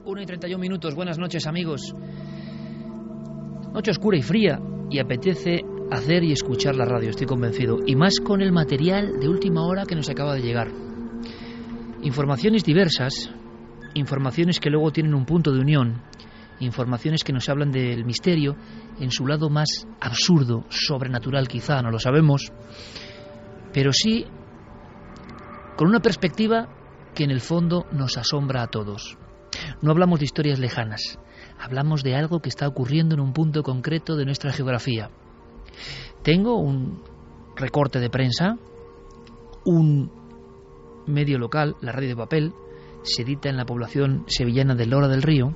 1:31. Buenas noches, amigos. Noche oscura y fría, y apetece hacer y escuchar la radio, estoy convencido. Y más con el material de última hora que nos acaba de llegar. Informaciones diversas, informaciones que luego tienen un punto de unión, informaciones que nos hablan del misterio en su lado más absurdo, sobrenatural quizá, no lo sabemos, pero sí con una perspectiva que en el fondo nos asombra a todos. No hablamos de historias lejanas, hablamos de algo que está ocurriendo en un punto concreto de nuestra geografía. Tengo un recorte de prensa, un medio local, la Radio de Papel, se edita en la población sevillana de Lora del Río,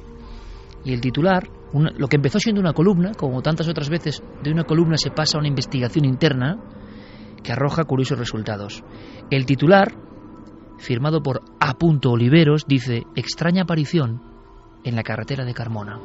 y el titular, lo que empezó siendo una columna, como tantas otras veces, de una columna se pasa a una investigación interna que arroja curiosos resultados. El titular, firmado por A. Oliveros, dice: extraña aparición en la carretera de Carmona.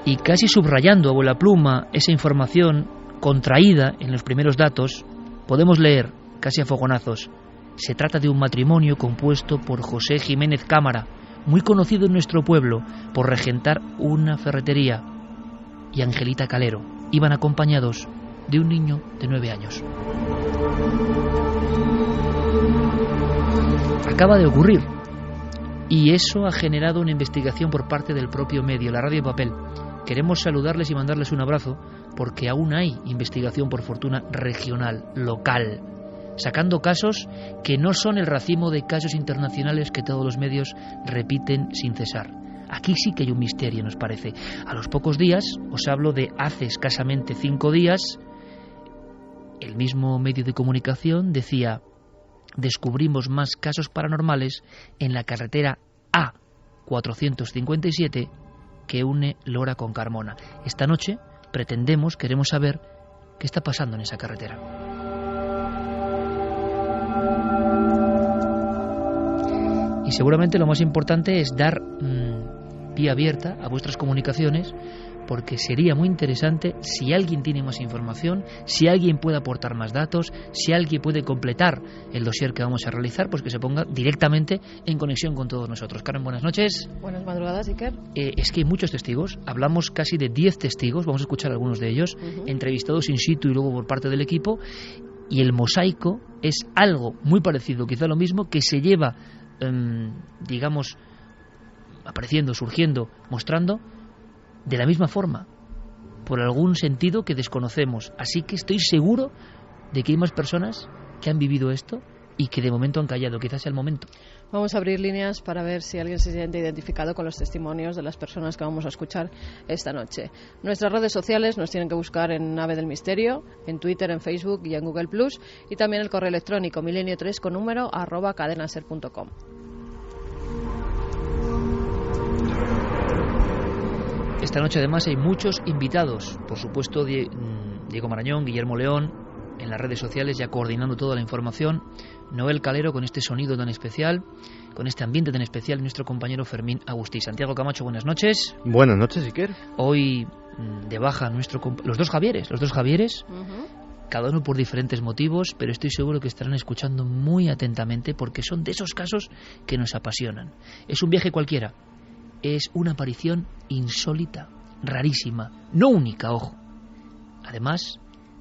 Y casi subrayando a vuelapluma esa información contraída en los primeros datos, podemos leer, casi a fogonazos: se trata de un matrimonio compuesto por José Jiménez Cámara, muy conocido en nuestro pueblo por regentar una ferretería, y Angelita Calero. Iban acompañados de un niño de 9 años. Acaba de ocurrir, y eso ha generado una investigación por parte del propio medio, la Radio de Papel. Queremos saludarles y mandarles un abrazo, porque aún hay investigación, por fortuna, regional, local, sacando casos que no son el racimo de casos internacionales que todos los medios repiten sin cesar. Aquí sí que hay un misterio, nos parece. A los pocos días, os hablo de hace escasamente 5 días, el mismo medio de comunicación decía: descubrimos más casos paranormales en la carretera A457 que une Lora con Carmona. Esta noche queremos saber qué está pasando en esa carretera. Y seguramente lo más importante es dar vía abierta a vuestras comunicaciones, porque sería muy interesante si alguien tiene más información, si alguien puede aportar más datos, si alguien puede completar el dossier que vamos a realizar, pues que se ponga directamente en conexión con todos nosotros. Karen, buenas noches. Buenas madrugadas, Iker. Es que hay muchos testigos, hablamos casi de 10 testigos, vamos a escuchar algunos de ellos, entrevistados in situ y luego por parte del equipo, y el mosaico es algo muy parecido, quizá lo mismo, que se lleva, digamos, apareciendo, surgiendo, mostrando de la misma forma, por algún sentido que desconocemos. Así que estoy seguro de que hay más personas que han vivido esto y que de momento han callado. Quizás sea el momento. Vamos a abrir líneas para ver si alguien se siente identificado con los testimonios de las personas que vamos a escuchar esta noche. Nuestras redes sociales nos tienen que buscar en Nave del Misterio, en Twitter, en Facebook y en Google+, y también el correo electrónico milenio3 con número @cadenaser.com. Esta noche además hay muchos invitados, por supuesto Diego Marañón, Guillermo León, en las redes sociales ya coordinando toda la información, Noel Calero con este sonido tan especial, con este ambiente tan especial, nuestro compañero Fermín Agustí. Santiago Camacho, buenas noches. Buenas noches, Iker. Hoy de baja los dos Javieres, cada uno por diferentes motivos, pero estoy seguro que estarán escuchando muy atentamente porque son de esos casos que nos apasionan. Es un viaje cualquiera. Es una aparición insólita, rarísima, no única, ojo. Además,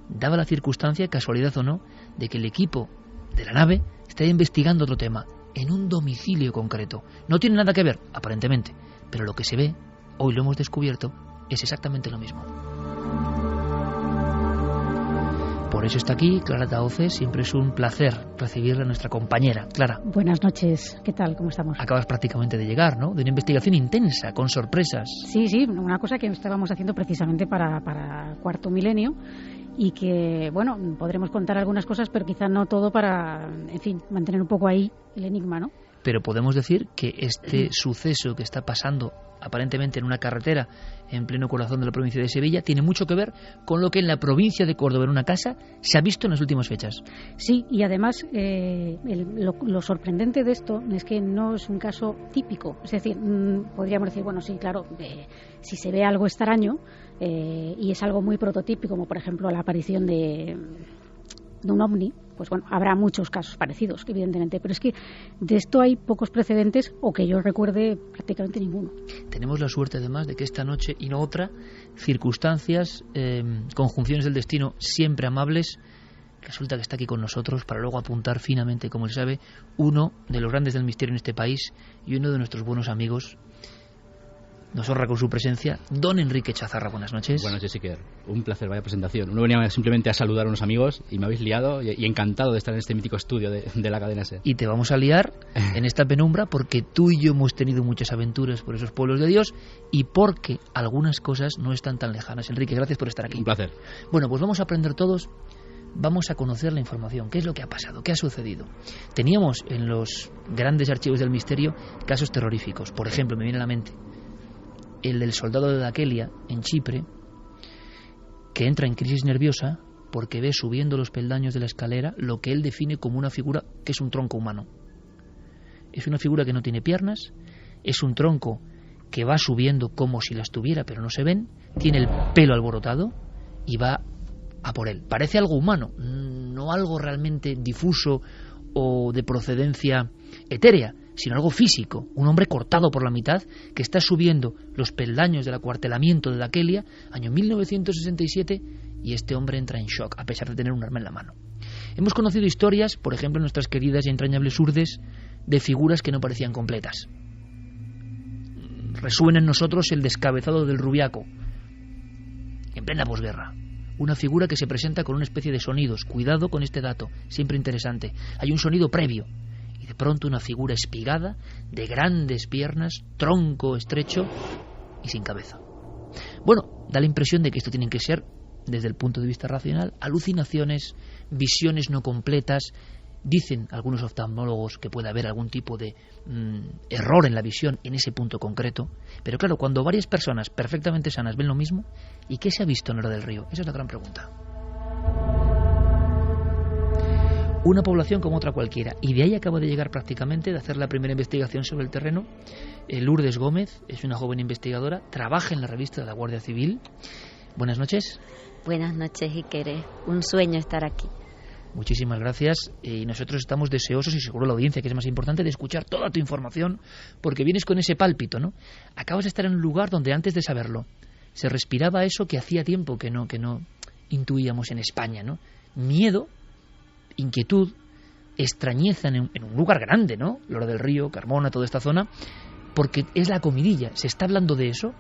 daba la circunstancia, casualidad o no, de que el equipo de la nave está investigando otro tema, en un domicilio concreto. No tiene nada que ver, aparentemente, pero lo que se ve, hoy lo hemos descubierto, es exactamente lo mismo. Por eso está aquí Clara Tahoces. Siempre es un placer recibirla, nuestra compañera. Clara. Buenas noches, ¿qué tal? ¿Cómo estamos? Acabas prácticamente de llegar, ¿no? De una investigación intensa, con sorpresas. Sí, una cosa que estábamos haciendo precisamente para Cuarto Milenio y que, bueno, podremos contar algunas cosas, pero quizá no todo para, en fin, mantener un poco ahí el enigma, ¿no? Pero podemos decir que este suceso que está pasando aparentemente en una carretera en pleno corazón de la provincia de Sevilla tiene mucho que ver con lo que en la provincia de Córdoba, en una casa, se ha visto en las últimas fechas. Sí, y además lo sorprendente de esto es que no es un caso típico. Es decir, podríamos decir, bueno, sí, claro, si se ve algo extraño y es algo muy prototípico, como por ejemplo la aparición de un ovni, pues bueno, habrá muchos casos parecidos, evidentemente, pero es que de esto hay pocos precedentes, o que yo recuerde prácticamente ninguno. Tenemos la suerte además de que esta noche y no otra, circunstancias, conjunciones del destino siempre amables, resulta que está aquí con nosotros para luego apuntar finamente, como él sabe, uno de los grandes del misterio en este país y uno de nuestros buenos amigos. Nos honra con su presencia don Enrique Chazarra. Buenas noches. Buenas noches, Iker. Un placer, vaya presentación. No venía simplemente a saludar a unos amigos y me habéis liado y encantado de estar en este mítico estudio de la cadena SER. Y te vamos a liar en esta penumbra porque tú y yo hemos tenido muchas aventuras por esos pueblos de Dios y porque algunas cosas no están tan lejanas. Enrique, gracias por estar aquí. Un placer. Bueno, pues vamos a aprender todos, vamos a conocer la información. ¿Qué es lo que ha pasado? ¿Qué ha sucedido? Teníamos en los grandes archivos del misterio casos terroríficos. Por ejemplo, me viene a la mente el del soldado de Daquelia, en Chipre, que entra en crisis nerviosa porque ve subiendo los peldaños de la escalera lo que él define como una figura que es un tronco humano. Es una figura que no tiene piernas, es un tronco que va subiendo como si las tuviera pero no se ven, tiene el pelo alborotado y va a por él. Parece algo humano, no algo realmente difuso o de procedencia etérea, sino algo físico, un hombre cortado por la mitad que está subiendo los peldaños del acuartelamiento de Daquelia, año 1967, y este hombre entra en shock a pesar de tener un arma en la mano. Hemos conocido historias, por ejemplo, en nuestras queridas y entrañables urdes, de figuras que no parecían completas. Resuena en nosotros el descabezado del Rubiaco, en plena posguerra. Una figura que se presenta con una especie de sonidos. Cuidado con este dato, siempre interesante. Hay un sonido previo. De pronto una figura espigada, de grandes piernas, tronco estrecho y sin cabeza. Bueno, da la impresión de que esto tienen que ser, desde el punto de vista racional, alucinaciones, visiones no completas. Dicen algunos oftalmólogos que puede haber algún tipo de error en la visión en ese punto concreto. Pero claro, cuando varias personas perfectamente sanas ven lo mismo, ¿y qué se ha visto en Hora del Río? Esa es la gran pregunta. Una población como otra cualquiera, y de ahí acaba de llegar prácticamente de hacer la primera investigación sobre el terreno. Lourdes Gómez es una joven investigadora, trabaja en la revista de la Guardia Civil. Buenas noches. Buenas noches, Iker. Un sueño estar aquí. Muchísimas gracias, y nosotros estamos deseosos, y seguro la audiencia, que es más importante, de escuchar toda tu información, porque vienes con ese pálpito, ¿no? Acabas de estar en un lugar donde antes de saberlo se respiraba eso que hacía tiempo que no intuíamos en España, ¿no? Miedo, inquietud, extrañeza en un lugar grande, ¿no? Lora del Río, Carmona, toda esta zona, porque es la comidilla, se está hablando de eso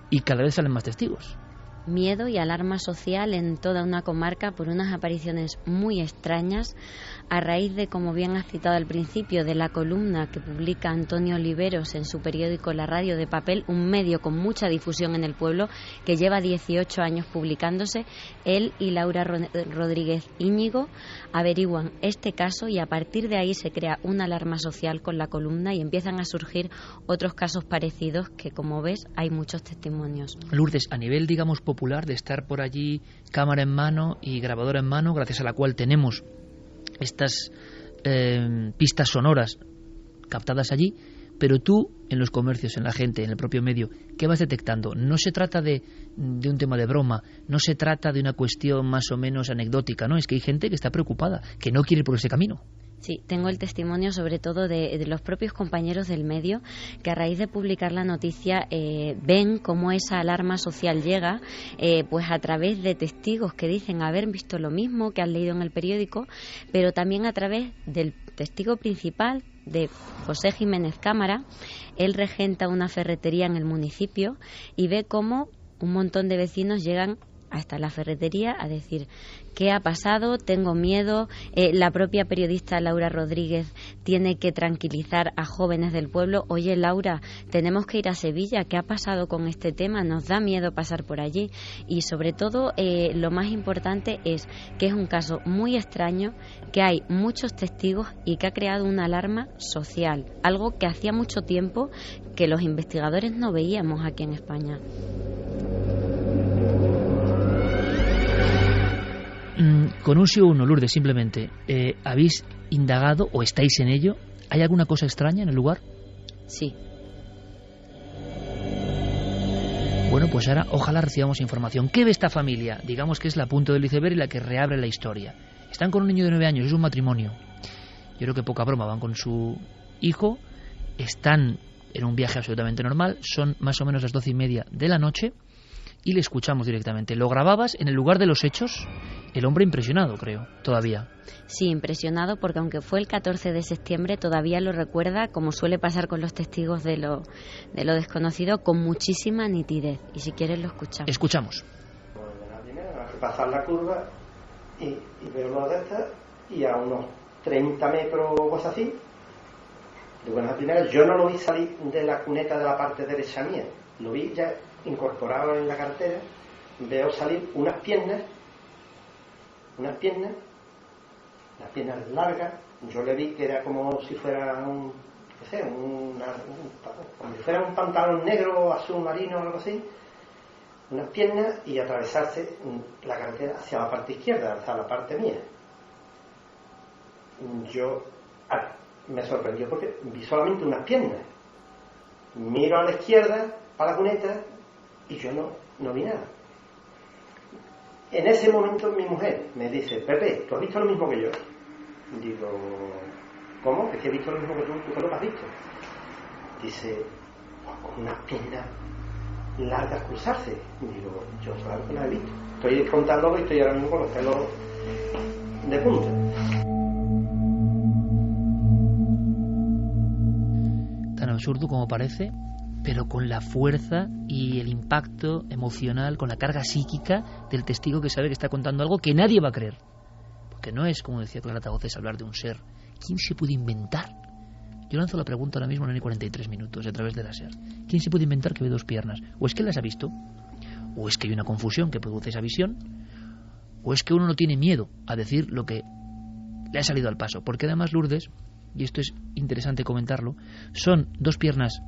y cada vez salen más testigos. Miedo y alarma social en toda una comarca por unas apariciones muy extrañas a raíz de, como bien has citado al principio, de la columna que publica Antonio Oliveros en su periódico La Radio de Papel, un medio con mucha difusión en el pueblo que lleva 18 años publicándose. Él y Laura Rodríguez Íñigo averiguan este caso y a partir de ahí se crea una alarma social con la columna y empiezan a surgir otros casos parecidos que, como ves, hay muchos testimonios. Lourdes, a nivel, digamos, popular, de estar por allí cámara en mano y grabadora en mano, gracias a la cual tenemos estas pistas sonoras captadas allí, pero tú, en los comercios, en la gente, en el propio medio, ¿qué vas detectando? No se trata de un tema de broma, no se trata de una cuestión más o menos anecdótica, ¿no? Es que hay gente que está preocupada, que no quiere ir por ese camino. Sí, tengo el testimonio sobre todo de los propios compañeros del medio que a raíz de publicar la noticia ven cómo esa alarma social llega pues a través de testigos que dicen haber visto lo mismo que han leído en el periódico, pero también a través del testigo principal, de José Jiménez Cámara. Él regenta una ferretería en el municipio y ve cómo un montón de vecinos llegan hasta la ferretería a decir: ¿qué ha pasado? Tengo miedo. La propia periodista Laura Rodríguez tiene que tranquilizar a jóvenes del pueblo. Oye, Laura, tenemos que ir a Sevilla. ¿Qué ha pasado con este tema? Nos da miedo pasar por allí. Y sobre todo, lo más importante es que es un caso muy extraño, que hay muchos testigos y que ha creado una alarma social, algo que hacía mucho tiempo que los investigadores no veíamos aquí en España. Con un sí o un no, Lourdes, simplemente, ¿habéis indagado o estáis en ello? ¿Hay alguna cosa extraña en el lugar? Sí. Bueno, pues ahora ojalá recibamos información. ¿Qué ve esta familia? Digamos que es la punta del iceberg y la que reabre la historia. Están con un niño de 9 años, es un matrimonio. Yo creo que poca broma, van con su hijo, están en un viaje absolutamente normal, son más o menos las 12:30 de la noche y le escuchamos directamente. Lo grababas en el lugar de los hechos, el hombre impresionado, creo, todavía. Sí, impresionado, porque aunque fue el 14 de septiembre, todavía lo recuerda, como suele pasar con los testigos de lo desconocido, con muchísima nitidez. Y si quieres lo escuchamos. Escuchamos. La primera, hay que pasar la curva y veo lo de esta, y a unos 30 metros o cosas así, de buenas a primeras, yo no lo vi salir de la cuneta de la parte derecha mía, lo vi ya incorporado en la cartera, veo salir unas piernas largas, yo le vi que era como si fuera como si fuera un pantalón negro, azul marino o algo así, unas piernas, y atravesarse la carretera hacia la parte izquierda, hacia la parte mía. Yo me sorprendió porque vi solamente unas piernas. Miro a la izquierda, para la cuneta, y yo no vi nada. En ese momento mi mujer me dice: Pepe, ¿tú has visto lo mismo que yo? Digo: ¿cómo? Es que he visto lo mismo que tú qué lo has visto. Dice: con unas piernas largas cruzarse. Digo: yo claro que las he visto. Estoy contándolo y estoy ahora mismo con los pelos de punta. Tan absurdo como parece, pero con la fuerza y el impacto emocional, con la carga psíquica del testigo que sabe que está contando algo que nadie va a creer. Porque no es, como decía Clara Tagocés, hablar de un ser. ¿Quién se puede inventar? Yo lanzo la pregunta ahora mismo en 43 minutos a través de la SER. ¿Quién se puede inventar que ve dos piernas? ¿O es que las ha visto? ¿O es que hay una confusión que produce esa visión? ¿O es que uno no tiene miedo a decir lo que le ha salido al paso? Porque además Lourdes, y esto es interesante comentarlo, son dos piernas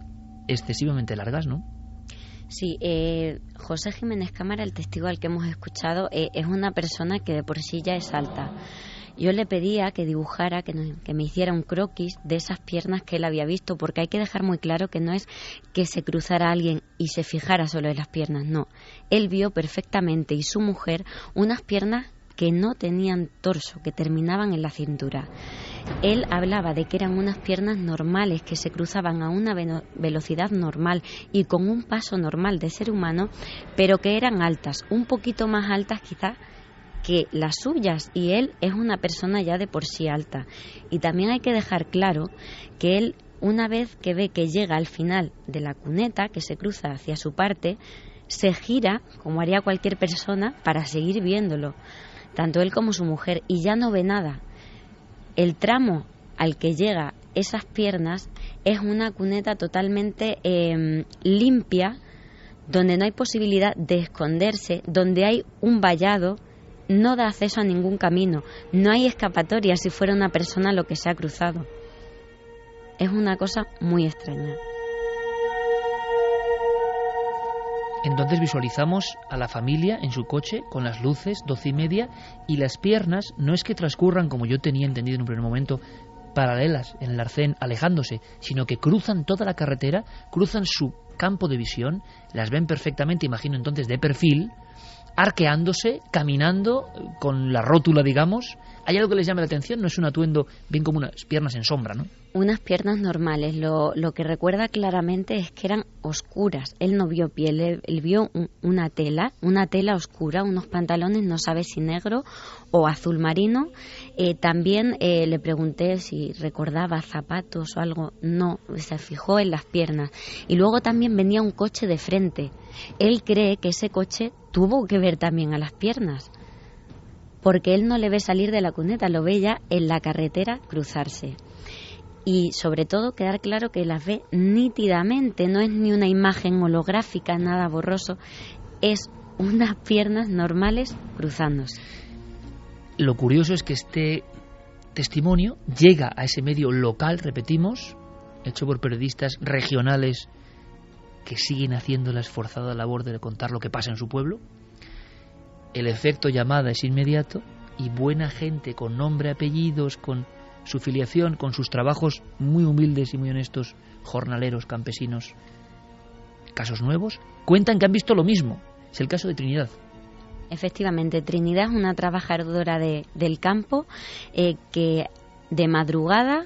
excesivamente largas, ¿no? Sí, José Jiménez Cámara, el testigo al que hemos escuchado, es una persona que de por sí ya es alta. Yo le pedía que dibujara, que me hiciera un croquis de esas piernas que él había visto, porque hay que dejar muy claro que no es que se cruzara alguien y se fijara solo en las piernas, no. Él vio perfectamente, y su mujer, unas piernas que no tenían torso, que terminaban en la cintura. Él hablaba de que eran unas piernas normales, que se cruzaban a una velocidad normal y con un paso normal de ser humano, pero que eran altas, un poquito más altas quizás que las suyas, y él es una persona ya de por sí alta. Y también hay que dejar claro que él, una vez que ve que llega al final de la cuneta, que se cruza hacia su parte, se gira, como haría cualquier persona, para seguir viéndolo, tanto él como su mujer, y ya no ve nada. El tramo al que llega esas piernas es una cuneta totalmente limpia, donde no hay posibilidad de esconderse, donde hay un vallado, no da acceso a ningún camino, no hay escapatoria si fuera una persona lo que se ha cruzado. Es una cosa muy extraña. Entonces visualizamos a la familia en su coche con las luces, 12:30, y las piernas no es que transcurran, como yo tenía entendido en un primer momento, paralelas en el arcén, alejándose, sino que cruzan toda la carretera, cruzan su campo de visión, las ven perfectamente, imagino entonces de perfil, arqueándose, caminando con la rótula, digamos. ¿Hay algo que les llame la atención? No es un atuendo bien como unas piernas en sombra, ¿no? Unas piernas normales. Lo que recuerda claramente es que eran oscuras. Él no vio piel, él vio una tela oscura, unos pantalones, no sabe si negro o azul marino. También le pregunté si recordaba zapatos o algo. No, se fijó en las piernas. Y luego también venía un coche de frente. Él cree que ese coche tuvo que ver también a las piernas, porque él no le ve salir de la cuneta, lo ve ya en la carretera cruzarse. Y sobre todo quedar claro que las ve nítidamente, no es ni una imagen holográfica, nada borroso, es unas piernas normales cruzándose. Lo curioso es que este testimonio llega a ese medio local, repetimos, hecho por periodistas regionales que siguen haciendo la esforzada labor de contar lo que pasa en su pueblo. El efecto llamada es inmediato y buena gente con nombre, apellidos, con su filiación, con sus trabajos muy humildes y muy honestos, jornaleros, campesinos, casos nuevos, cuentan que han visto lo mismo. Es el caso de Trinidad. efectivamente, Trinidad es una trabajadora del campo que de madrugada,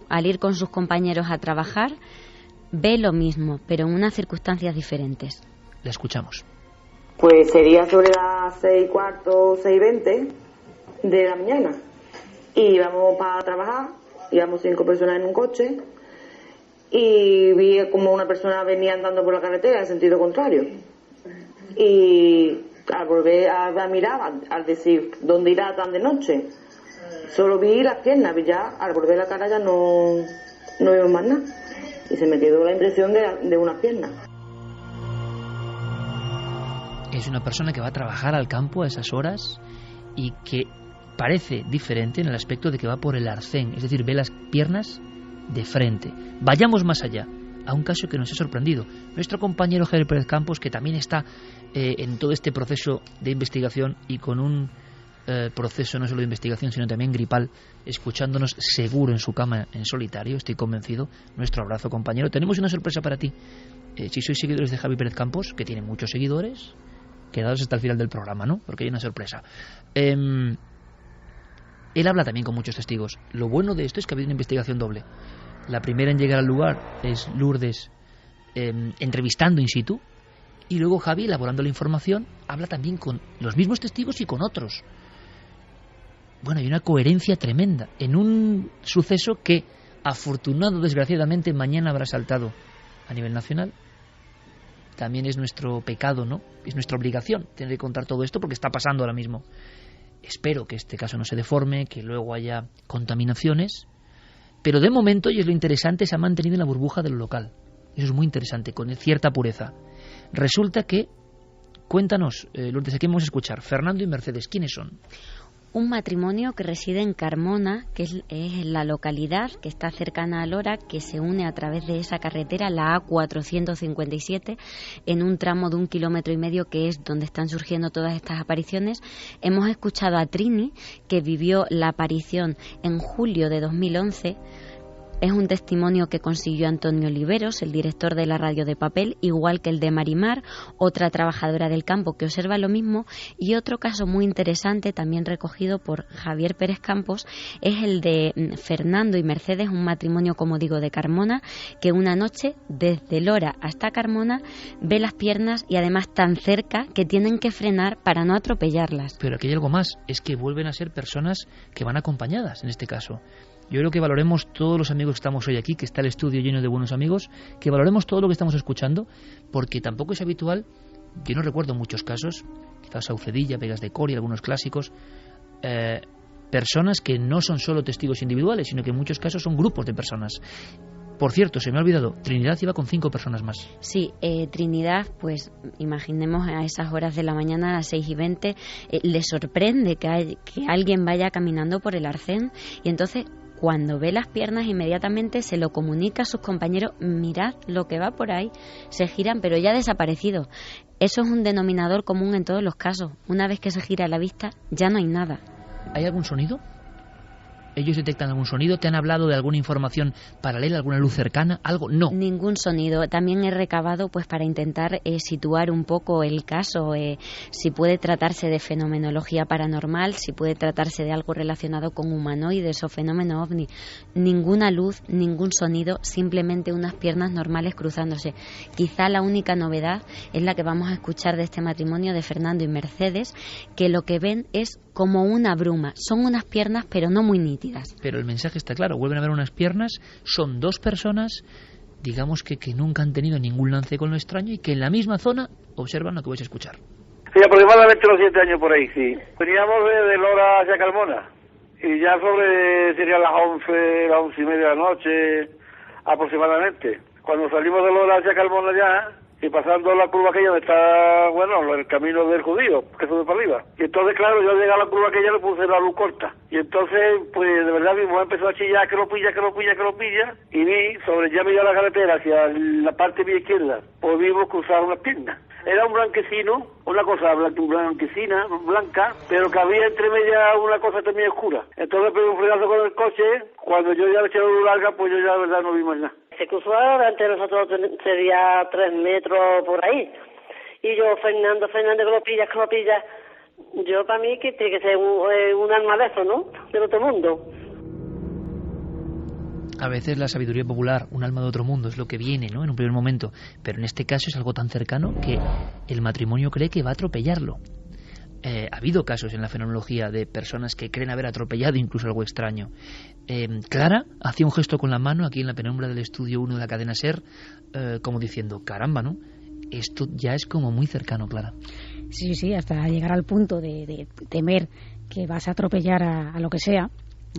al ir con sus compañeros a trabajar, ve lo mismo, pero en unas circunstancias diferentes. La escuchamos. Pues sería sobre las 6:15, 6:20 de la mañana. Y íbamos para trabajar, íbamos 5 personas en un coche, y vi como una persona venía andando por la carretera en sentido contrario. Y al volver a mirar, al decir, ¿dónde irá tan de noche? Solo vi las piernas, y ya al volver la cara ya no vimos más nada. Y se me quedó la impresión de unas piernas. Es una persona que va a trabajar al campo a esas horas y que parece diferente en el aspecto de que va por el arcén, es decir, ve las piernas de frente. Vayamos más allá, a un caso que nos ha sorprendido. Nuestro compañero Javier Pérez Campos, que también está en todo este proceso de investigación y con un proceso no solo de investigación, sino también gripal, escuchándonos seguro en su cama en solitario, estoy convencido. Nuestro abrazo, compañero. Tenemos una sorpresa para ti. Si sois seguidores de Javi Pérez Campos, que tiene muchos seguidores, quedaos hasta el final del programa, ¿no? Porque hay una sorpresa. Él habla también con muchos testigos. Lo bueno de esto es que ha habido una investigación doble. La primera en llegar al lugar es Lourdes entrevistando in situ, y luego Javi, elaborando la información, habla también con los mismos testigos y con otros. Bueno, hay una coherencia tremenda en un suceso que, afortunado desgraciadamente, mañana habrá saltado a nivel nacional. También es nuestro pecado, ¿no? Es nuestra obligación tener que contar todo esto porque está pasando ahora mismo. Espero que este caso no se deforme, que luego haya contaminaciones, pero de momento, y es lo interesante, se ha mantenido en la burbuja de lo local. Eso es muy interesante, con cierta pureza. Resulta que, cuéntanos, Lourdes, aquí vamos a escuchar, Fernando y Mercedes, ¿quiénes son? Un matrimonio que reside en Carmona, que es la localidad que está cercana a Lora, que se une a través de esa carretera, la A457, en un tramo de 1,5 kilómetros, que es donde están surgiendo todas estas apariciones. Hemos escuchado a Trini, que vivió la aparición en julio de 2011. Es un testimonio que consiguió Antonio Oliveros, el director de la Radio de Papel, igual que el de Marimar, otra trabajadora del campo que observa lo mismo. Y otro caso muy interesante, también recogido por Javier Pérez Campos, es el de Fernando y Mercedes, un matrimonio, como digo, de Carmona, que una noche, desde Lora hasta Carmona, ve las piernas y además tan cerca que tienen que frenar para no atropellarlas. Pero aquí hay algo más, es que vuelven a ser personas que van acompañadas, en este caso. Yo creo que valoremos todos los amigos que estamos hoy aquí, que está el estudio lleno de buenos amigos, que valoremos todo lo que estamos escuchando, porque tampoco es habitual. Yo no recuerdo muchos casos, quizás Saucedilla, Vegas de Coria, algunos clásicos, personas que no son solo testigos individuales, sino que en muchos casos son grupos de personas. Por cierto, se me ha olvidado, Trinidad iba con 5 personas más. Sí, Trinidad, pues imaginemos a esas horas de la mañana, a las 6:20, le sorprende que alguien vaya caminando por el arcén, y entonces, cuando ve las piernas, inmediatamente se lo comunica a sus compañeros: mirad lo que va por ahí. Se giran, pero ya ha desaparecido. Eso es un denominador común en todos los casos. Una vez que se gira la vista, ya no hay nada. ¿Hay algún sonido? ¿Ellos detectan algún sonido? ¿Te han hablado de alguna información paralela, alguna luz cercana? ¿Algo? No. Ningún sonido. También he recabado, pues, para intentar situar un poco el caso, si puede tratarse de fenomenología paranormal, si puede tratarse de algo relacionado con humanoides o fenómeno ovni. Ninguna luz, ningún sonido, simplemente unas piernas normales cruzándose. Quizá la única novedad es la que vamos a escuchar de este matrimonio de Fernando y Mercedes, que lo que ven es como una bruma. Son unas piernas, pero no muy nítidas. Pero el mensaje está claro, vuelven a ver unas piernas, son 2 personas, digamos que nunca han tenido ningún lance con lo extraño y que en la misma zona observan lo que vais a escuchar. Sí, aproximadamente los 7 años por ahí, sí. Veníamos de Lora hacia Carmona y ya serían las 11:30 de la noche aproximadamente. Cuando salimos de Lora hacia Carmona ya, y pasando la curva aquella donde está, bueno, el camino del judío, que sube para arriba. Y entonces, claro, yo llegué a la curva aquella, le puse la luz corta. Y entonces, pues, de verdad, mi mujer empezó a chillar, que lo pilla. Y ya miré la carretera hacia la parte de mi izquierda, pues vimos cruzar unas piernas. Era un blanquecino, una cosa blanquecina, blanca, pero que había entre media una cosa también oscura. Entonces pegué un frenazo con el coche. Cuando yo ya le eché la luz larga, pues yo ya, de verdad, no vi más nada. Se cruzó delante de nosotros, sería 3 metros por ahí. Y yo, Fernando, que lo pilla. Yo, para mí, que tiene que ser un alma de eso, ¿no? Del otro mundo. A veces la sabiduría popular, un alma de otro mundo, es lo que viene, ¿no?, en un primer momento. Pero en este caso es algo tan cercano que el matrimonio cree que va a atropellarlo. Ha habido casos en la fenomenología de personas que creen haber atropellado incluso algo extraño. Clara hacía un gesto con la mano aquí en la penumbra del estudio 1 de la cadena SER, como diciendo, caramba, ¿no? Esto ya es como muy cercano, Clara. Sí, hasta llegar al punto de temer que vas a atropellar a lo que sea,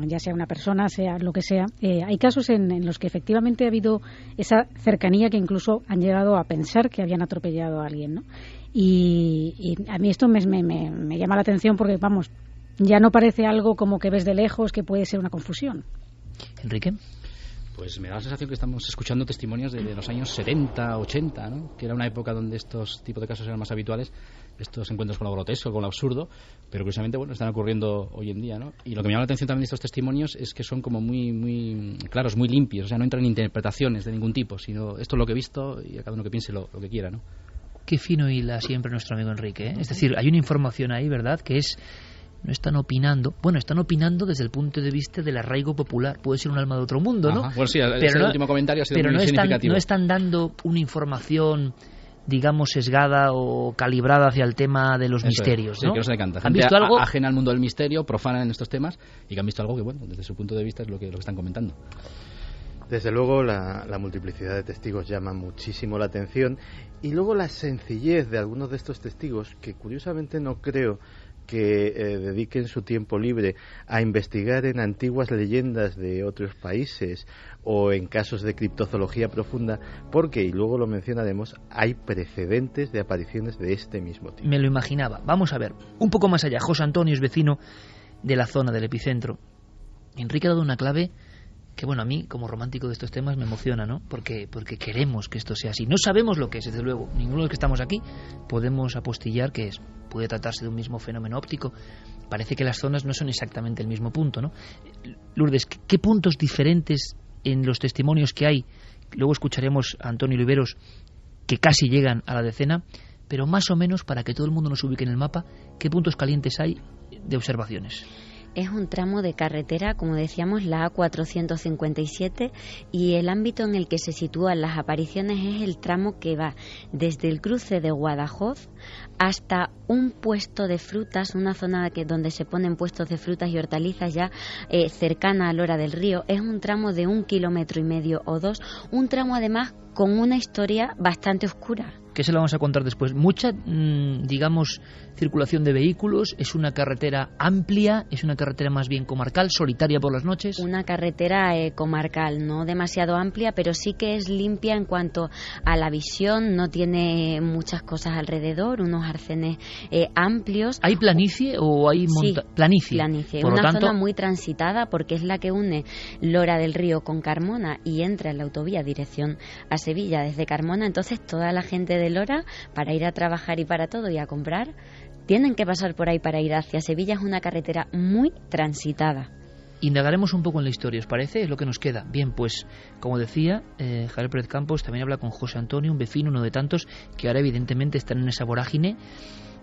ya sea una persona, sea lo que sea. Hay casos en los que efectivamente ha habido esa cercanía que incluso han llegado a pensar que habían atropellado a alguien, ¿no? Y a mí esto me llama la atención porque, vamos, ya no parece algo como que ves de lejos, que puede ser una confusión. Enrique. Pues me da la sensación que estamos escuchando testimonios de los años 70, 80, ¿no? Que era una época donde estos tipos de casos eran más habituales, estos encuentros con lo grotesco, con lo absurdo, pero curiosamente, bueno, están ocurriendo hoy en día, ¿no? Y lo que me llama la atención también de estos testimonios es que son como muy claros, muy limpios, o sea, no entran en interpretaciones de ningún tipo, sino esto es lo que he visto y a cada uno que piense lo que quiera, ¿no? Qué fino hila siempre nuestro amigo Enrique, ¿eh? Es decir, hay una información ahí, ¿verdad?, que es... No están opinando, bueno, están opinando desde el punto de vista del arraigo popular. Puede ser un alma de otro mundo, ¿no? Ajá. Bueno, sí, ese último comentario ha sido muy significativo. No están dando una información, digamos, sesgada o calibrada hacia el tema de los misterios, sí, ¿no? Que no se le canta. ¿Han visto algo? Ajena al mundo del misterio, profana en estos temas, y que han visto algo que, bueno, desde su punto de vista es lo que están comentando. Desde luego la multiplicidad de testigos llama muchísimo la atención, y luego la sencillez de algunos de estos testigos, que curiosamente no creo que dediquen su tiempo libre a investigar en antiguas leyendas de otros países o en casos de criptozoología profunda, porque, y luego lo mencionaremos, hay precedentes de apariciones de este mismo tipo. Me lo imaginaba. Vamos a ver, un poco más allá. José Antonio es vecino de la zona del epicentro. Enrique ha dado una clave que, bueno, a mí, como romántico de estos temas, me emociona, ¿no? Porque queremos que esto sea así. No sabemos lo que es, desde luego. Ninguno de los que estamos aquí podemos apostillar que es. Puede tratarse de un mismo fenómeno óptico. Parece que las zonas no son exactamente el mismo punto, ¿no? Lourdes, ¿qué puntos diferentes en los testimonios que hay? Luego escucharemos a Antonio Oliveros, que casi llegan a la decena, pero más o menos, para que todo el mundo nos ubique en el mapa, ¿qué puntos calientes hay de observaciones? Es un tramo de carretera, como decíamos, la A457, y el ámbito en el que se sitúan las apariciones es el tramo que va desde el cruce de Guadajoz hasta un puesto de frutas, una zona donde se ponen puestos de frutas y hortalizas ya cercana a Lora del Río. Es un tramo de 1,5 kilómetros o 2, un tramo además con una historia bastante oscura. ¿Qué se lo vamos a contar después? Mucha, digamos, circulación de vehículos, es una carretera amplia, es una carretera más bien comarcal, solitaria por las noches. Una carretera comarcal, no demasiado amplia, pero sí que es limpia en cuanto a la visión, no tiene muchas cosas alrededor, unos arcenes amplios. ¿Hay planicie o hay planicie? Planicie, por una lo tanto, zona muy transitada porque es la que une Lora del Río con Carmona y entra en la autovía dirección a Sevilla desde Carmona. Entonces toda la gente de Lora, para ir a trabajar y para todo y a comprar, tienen que pasar por ahí para ir hacia Sevilla. Es una carretera muy transitada. Indagaremos un poco en la historia, ¿os parece? Es lo que nos queda. Bien, pues, como decía, Javier Pérez Campos también habla con José Antonio, un vecino, uno de tantos, que ahora evidentemente están en esa vorágine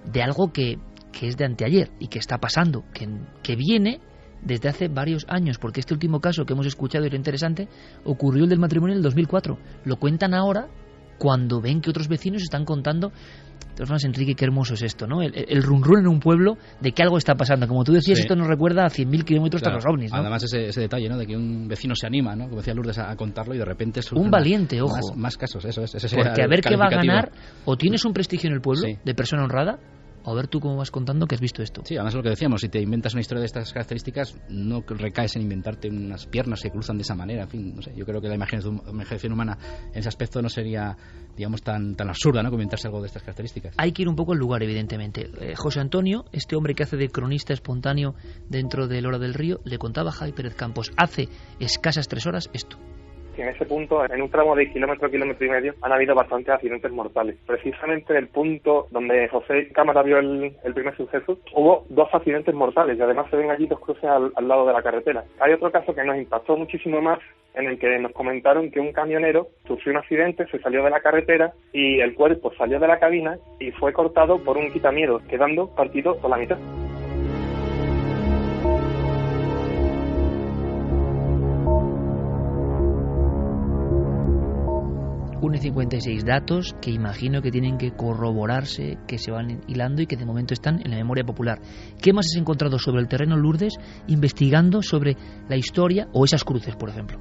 de algo que es de anteayer y que está pasando, que viene desde hace varios años, porque este último caso que hemos escuchado y era interesante, ocurrió el del matrimonio en el 2004. Lo cuentan ahora cuando ven que otros vecinos están contando. De todas formas, Enrique, qué hermoso es esto, ¿no? El run run en un pueblo de que algo está pasando. Como tú decías, sí. Esto nos recuerda a 100.000 kilómetros tras los ovnis, ¿no? Además, ese detalle, ¿no? De que un vecino se anima, ¿no? Como decía Lourdes, a contarlo y de repente surgen un valiente, ojo. Más casos, eso es. Porque a ver qué va a ganar, o tienes un prestigio en el pueblo, de persona honrada, o a ver tú cómo vas contando que has visto esto. Sí, además es lo que decíamos, si te inventas una historia de estas características, no recaes en inventarte unas piernas que cruzan de esa manera, en fin, no sé, yo creo que la imaginación humana en ese aspecto no sería, digamos, tan absurda, ¿no?, que inventarse algo de estas características. Hay que ir un poco al lugar, evidentemente. José Antonio, este hombre que hace de cronista espontáneo dentro de Lora del Río, le contaba a Javi Pérez Campos hace escasas 3 horas esto. que en ese punto, en un tramo de kilómetro y medio, han habido bastantes accidentes mortales. Precisamente en el punto donde José Cámara vio el primer suceso, hubo 2 accidentes mortales y además se ven allí 2 cruces al lado de la carretera. Hay otro caso que nos impactó muchísimo más, en el que nos comentaron que un camionero sufrió un accidente, se salió de la carretera y el cuerpo salió de la cabina y fue cortado por un quitamiedos, quedando partido por la mitad. 1:56, datos que imagino que tienen que corroborarse, que se van hilando y que de momento están en la memoria popular. ¿Qué más has encontrado sobre el terreno, Lourdes, investigando sobre la historia o esas cruces, por ejemplo?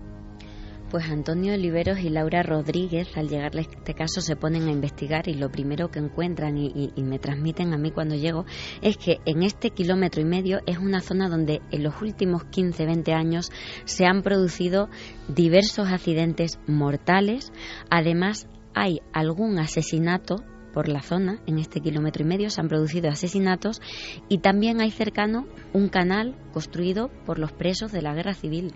Pues Antonio Oliveros y Laura Rodríguez, al llegarle este caso, se ponen a investigar y lo primero que encuentran y me transmiten a mí cuando llego es que en este 1,5 kilómetros es una zona donde en los últimos 15-20 años se han producido diversos accidentes mortales. Además, hay algún asesinato por la zona. En este 1,5 kilómetros se han producido asesinatos y también hay cercano un canal construido por los presos de la guerra civil.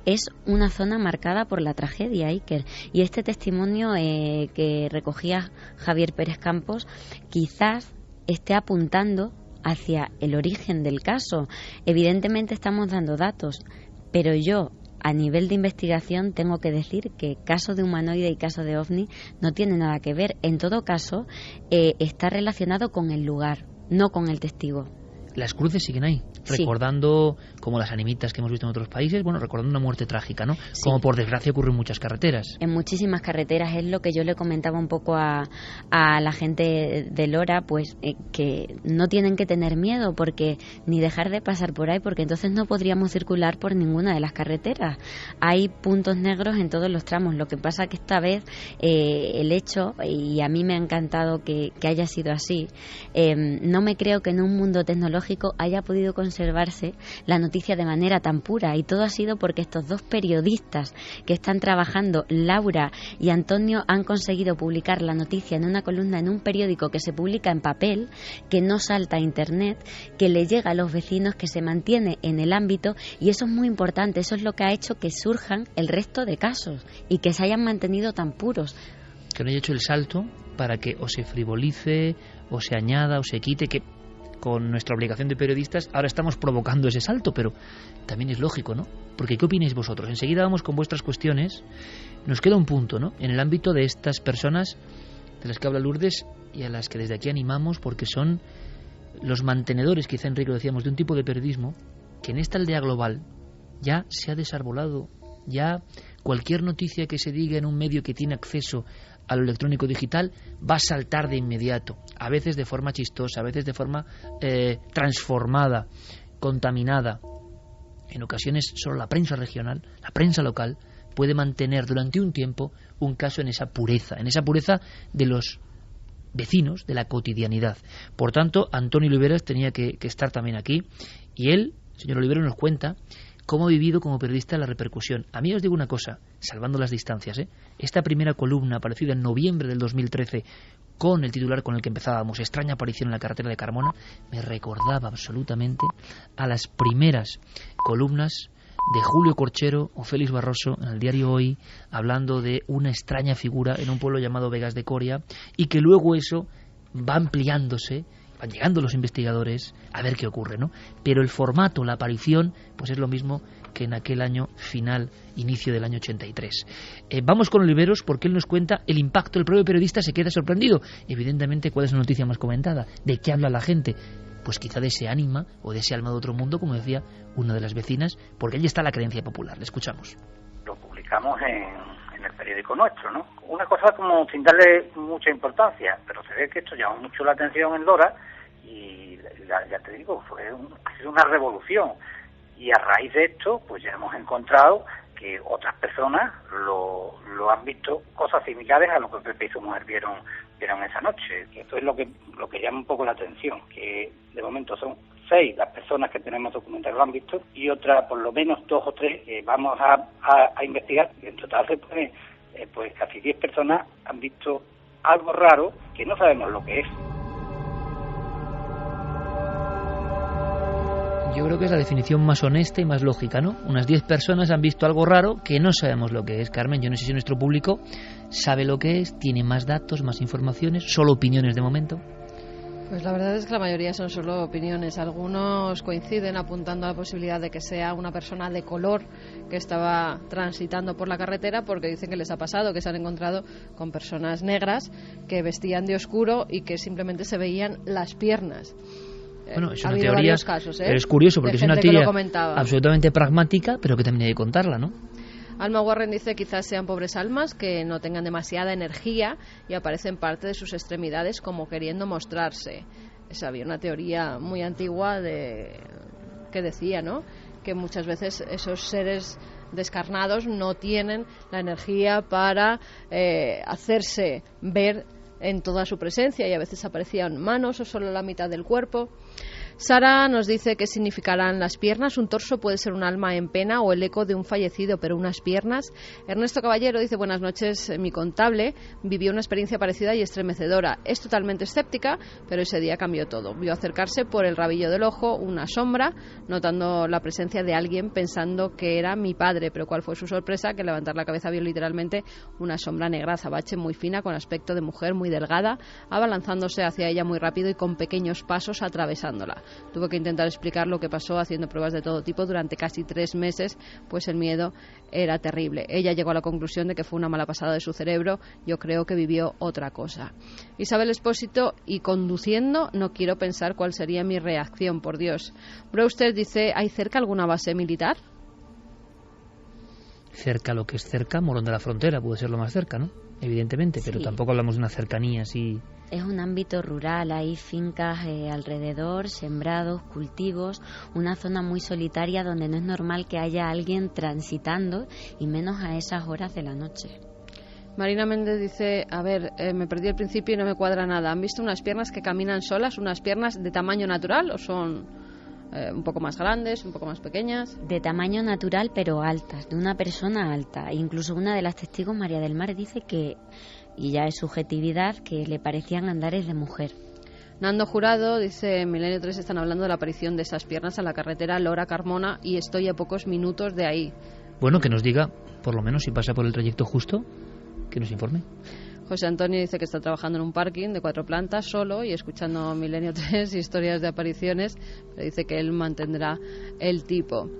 Es una zona marcada por la tragedia, Iker, y este testimonio que recogía Javier Pérez Campos quizás esté apuntando hacia el origen del caso. Evidentemente estamos dando datos, pero yo, a nivel de investigación, tengo que decir que caso de humanoide y caso de ovni no tiene nada que ver. En todo caso, está relacionado con el lugar, no con el testigo. Las cruces siguen ahí, sí, recordando como las animitas que hemos visto en otros países, bueno, recordando una muerte trágica, ¿no? Sí. Como por desgracia ocurre en muchas carreteras. En muchísimas carreteras, es lo que yo le comentaba un poco a la gente de Lora, pues que no tienen que tener miedo porque ni dejar de pasar por ahí, porque entonces no podríamos circular por ninguna de las carreteras. Hay puntos negros en todos los tramos. Lo que pasa que esta vez el hecho, y a mí me ha encantado que haya sido así, no me creo que en un mundo tecnológico haya podido conservarse la noticia de manera tan pura, y todo ha sido porque estos 2 periodistas que están trabajando, Laura y Antonio, han conseguido publicar la noticia en una columna en un periódico que se publica en papel, que no salta a internet, que le llega a los vecinos, que se mantiene en el ámbito, y eso es muy importante. Eso es lo que ha hecho que surjan el resto de casos y que se hayan mantenido tan puros. Que no haya hecho el salto para que o se frivolice o se añada o se quite, que con nuestra obligación de periodistas ahora estamos provocando ese salto, pero también es lógico, ¿no? Porque ¿qué opináis vosotros? Enseguida vamos con vuestras cuestiones. Nos queda un punto, ¿no? En el ámbito de estas personas de las que habla Lourdes y a las que desde aquí animamos, porque son los mantenedores, quizá Enrique lo decíamos, de un tipo de periodismo que en esta aldea global ya se ha desarbolado. Ya cualquier noticia que se diga en un medio que tiene acceso a lo electrónico digital va a saltar de inmediato, a veces de forma chistosa, a veces de forma transformada, contaminada. En ocasiones solo la prensa regional, la prensa local, puede mantener durante un tiempo un caso en esa pureza de los vecinos, de la cotidianidad. Por tanto, Antonio Oliveros tenía que estar también aquí, y él, señor Oliveros, nos cuenta cómo ha vivido como periodista la repercusión. A mí os digo una cosa, salvando las distancias, esta primera columna aparecida en noviembre del 2013 con el titular con el que empezábamos, extraña aparición en la carretera de Carmona, me recordaba absolutamente a las primeras columnas de Julio Corchero o Félix Barroso en el diario Hoy, hablando de una extraña figura en un pueblo llamado Vegas de Coria, y que luego eso va ampliándose, van llegando los investigadores a ver qué ocurre, ¿no? Pero el formato, la aparición, pues es lo mismo que en aquel año final, inicio del año 83. Vamos con Oliveros, porque él nos cuenta el impacto. El propio periodista se queda sorprendido. Evidentemente, ¿cuál es la noticia más comentada? ¿De qué habla la gente? Pues quizá de ese ánima o de ese alma de otro mundo, como decía una de las vecinas, porque allí está la creencia popular. Le escuchamos. Lo publicamos en el periódico nuestro, ¿no? Una cosa como sin darle mucha importancia, pero se ve que esto llamó mucho la atención en Lora y ya te digo, ha sido una revolución, y a raíz de esto pues ya hemos encontrado que otras personas lo han visto, cosas similares a lo que Pepe y su mujer vieron esa noche. Esto es lo que llama un poco la atención, que de momento son 6 las personas que tenemos documentadas lo han visto, y otras por lo menos 2 o 3 vamos a investigar. En total se pone pues casi 10 personas han visto algo raro que no sabemos lo que es. Yo creo que es la definición más honesta y más lógica, ¿no? Unas 10 personas han visto algo raro que no sabemos lo que es. Carmen, yo no sé si nuestro público sabe lo que es, tiene más datos, más informaciones, solo opiniones de momento. Pues la verdad es que la mayoría son solo opiniones. Algunos coinciden apuntando a la posibilidad de que sea una persona de color que estaba transitando por la carretera, porque dicen que les ha pasado, que se han encontrado con personas negras que vestían de oscuro y que simplemente se veían las piernas. Bueno, es ha una habido teoría, varios casos, pero es curioso porque de es una gente que teoría lo comentaba. absolutamente pragmática, pero que también hay que contarla, ¿no? Alma Warren dice quizás sean pobres almas que no tengan demasiada energía y aparecen parte de sus extremidades como queriendo mostrarse. Había una teoría muy antigua que decía, ¿no?, que muchas veces esos seres descarnados no tienen la energía para hacerse ver en toda su presencia, y a veces aparecían manos o solo la mitad del cuerpo. Sara nos dice qué significarán las piernas. Un torso puede ser un alma en pena o el eco de un fallecido, pero unas piernas. Ernesto Caballero dice: buenas noches, mi contable vivió una experiencia parecida y estremecedora. Es totalmente escéptica, pero ese día cambió todo. Vio acercarse por el rabillo del ojo una sombra, notando la presencia de alguien, pensando que era mi padre, pero cuál fue su sorpresa, que al levantar la cabeza vio literalmente una sombra negra azabache muy fina, con aspecto de mujer, muy delgada, abalanzándose hacia ella muy rápido y con pequeños pasos atravesándola. Tuvo que intentar explicar lo que pasó haciendo pruebas de todo tipo durante casi 3 meses, pues el miedo era terrible. Ella llegó a la conclusión de que fue una mala pasada de su cerebro. Yo creo que vivió otra cosa. Isabel Espósito: y conduciendo no quiero pensar cuál sería mi reacción, por Dios. Brewster dice: ¿hay cerca alguna base militar? Cerca, lo que es cerca, Morón de la Frontera puede ser lo más cerca, ¿no? Evidentemente, pero Sí. tampoco hablamos de una cercanía así. Es un ámbito rural, hay fincas alrededor, sembrados, cultivos, una zona muy solitaria donde no es normal que haya alguien transitando, y menos a esas horas de la noche. Marina Méndez dice: a ver, me perdí al principio y no me cuadra nada. ¿Han visto unas piernas que caminan solas, unas piernas de tamaño natural o son un poco más grandes, un poco más pequeñas? De tamaño natural, pero altas, de una persona alta. Incluso una de las testigos, María del Mar, dice que, y ya es subjetividad, que le parecían andares de mujer. Nando Jurado dice: en Milenio 3 están hablando de la aparición de esas piernas en la carretera Lora-Carmona y estoy a pocos minutos de ahí. Bueno, que nos diga, por lo menos, si pasa por el trayecto justo, que nos informe. José Antonio dice que está trabajando en un parking de 4 plantas solo y escuchando Milenio 3 historias de apariciones, pero dice que él mantendrá el tipo.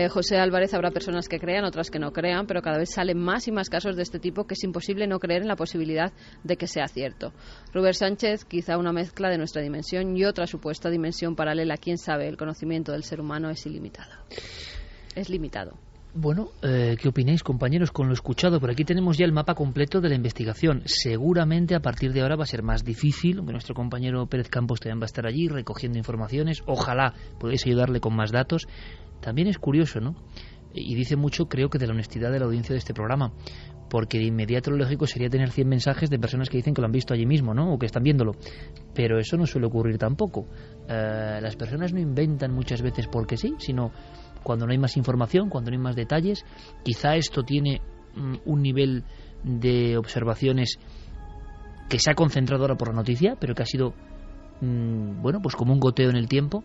José Álvarez: habrá personas que crean, otras que no crean, pero cada vez salen más y más casos de este tipo que es imposible no creer en la posibilidad de que sea cierto. Rubén Sánchez: quizá una mezcla de nuestra dimensión y otra supuesta dimensión paralela. Quién sabe, el conocimiento del ser humano es ilimitado. Es limitado. Bueno, ¿qué opináis, compañeros, con lo escuchado? Por aquí tenemos ya el mapa completo de la investigación. Seguramente a partir de ahora va a ser más difícil, aunque nuestro compañero Pérez Campos también va a estar allí recogiendo informaciones. Ojalá podáis ayudarle con más datos. También es curioso, ¿no? Y dice mucho, creo, que de la honestidad de la audiencia de este programa, porque de inmediato lo lógico sería tener 100 mensajes de personas que dicen que lo han visto allí mismo, ¿no?, o que están viéndolo, pero eso no suele ocurrir tampoco. Las personas no inventan muchas veces porque sí, sino cuando no hay más información, cuando no hay más detalles. Quizá esto tiene un nivel de observaciones que se ha concentrado ahora por la noticia, pero que ha sido bueno, pues como un goteo en el tiempo.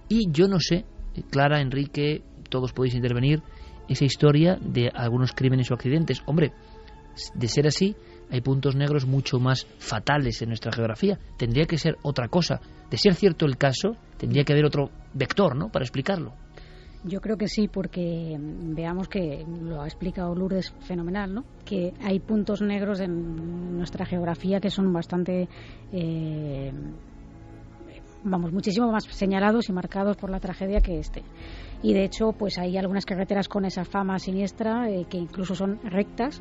Y yo no sé, Clara, Enrique, todos podéis intervenir, esa historia de algunos crímenes o accidentes. Hombre, de ser así, hay puntos negros mucho más fatales en nuestra geografía. Tendría que ser otra cosa. De ser cierto el caso, tendría que haber otro vector, ¿no?, para explicarlo. Yo creo que sí, porque veamos que lo ha explicado Lourdes fenomenal, ¿no?, que hay puntos negros en nuestra geografía que son bastante, muchísimo más señalados y marcados por la tragedia que este. Y de hecho, pues hay algunas carreteras con esa fama siniestra que incluso son rectas,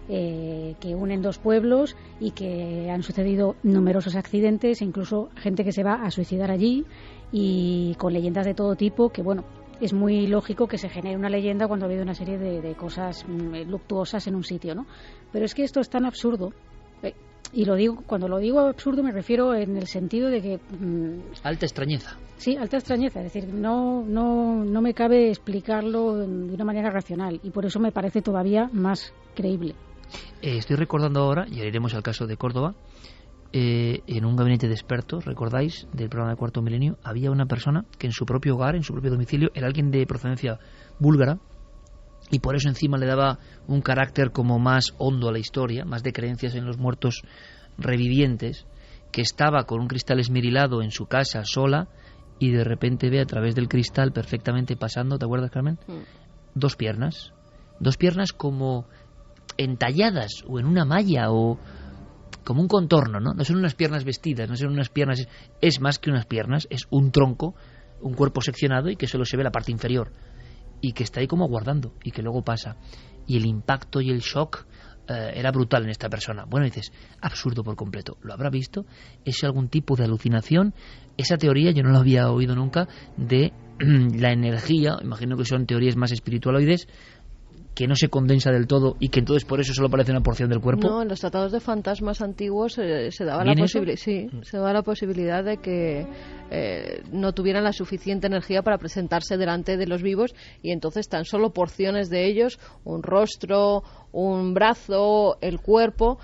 que unen 2 pueblos y que han sucedido numerosos accidentes, incluso gente que se va a suicidar allí, y con leyendas de todo tipo que, bueno, es muy lógico que se genere una leyenda cuando ha habido una serie de cosas luctuosas en un sitio, ¿no? Pero es que esto es tan absurdo, y lo digo, cuando lo digo absurdo me refiero en el sentido de que alta extrañeza. Sí, alta extrañeza, es decir, no me cabe explicarlo de una manera racional, y por eso me parece todavía más creíble. Estoy recordando ahora, y iremos al caso de Córdoba, en un gabinete de expertos, ¿recordáis? Del programa de Cuarto Milenio, había una persona que en su propio hogar, en su propio domicilio, era alguien de procedencia búlgara, y por eso encima le daba un carácter como más hondo a la historia, más de creencias en los muertos revivientes, que estaba con un cristal esmerilado en su casa sola, y de repente ve a través del cristal perfectamente pasando, ¿te acuerdas, Carmen? Dos piernas como entalladas o en una malla o como un contorno, ¿no? No son unas piernas vestidas, no son unas piernas, es más que unas piernas, es un tronco, un cuerpo seccionado y que solo se ve la parte inferior y que está ahí como aguardando y que luego pasa. Y el impacto y el shock era brutal en esta persona. Bueno, dices, absurdo por completo. ¿Lo habrá visto? ¿Es algún tipo de alucinación? Esa teoría yo no la había oído nunca de la energía, imagino que son teorías más espiritualoides, que no se condensa del todo y que entonces por eso solo aparece una porción del cuerpo. No, en los tratados de fantasmas antiguos se daba la posibilidad de que no tuvieran la suficiente energía para presentarse delante de los vivos y entonces tan solo porciones de ellos, un rostro, un brazo, el cuerpo,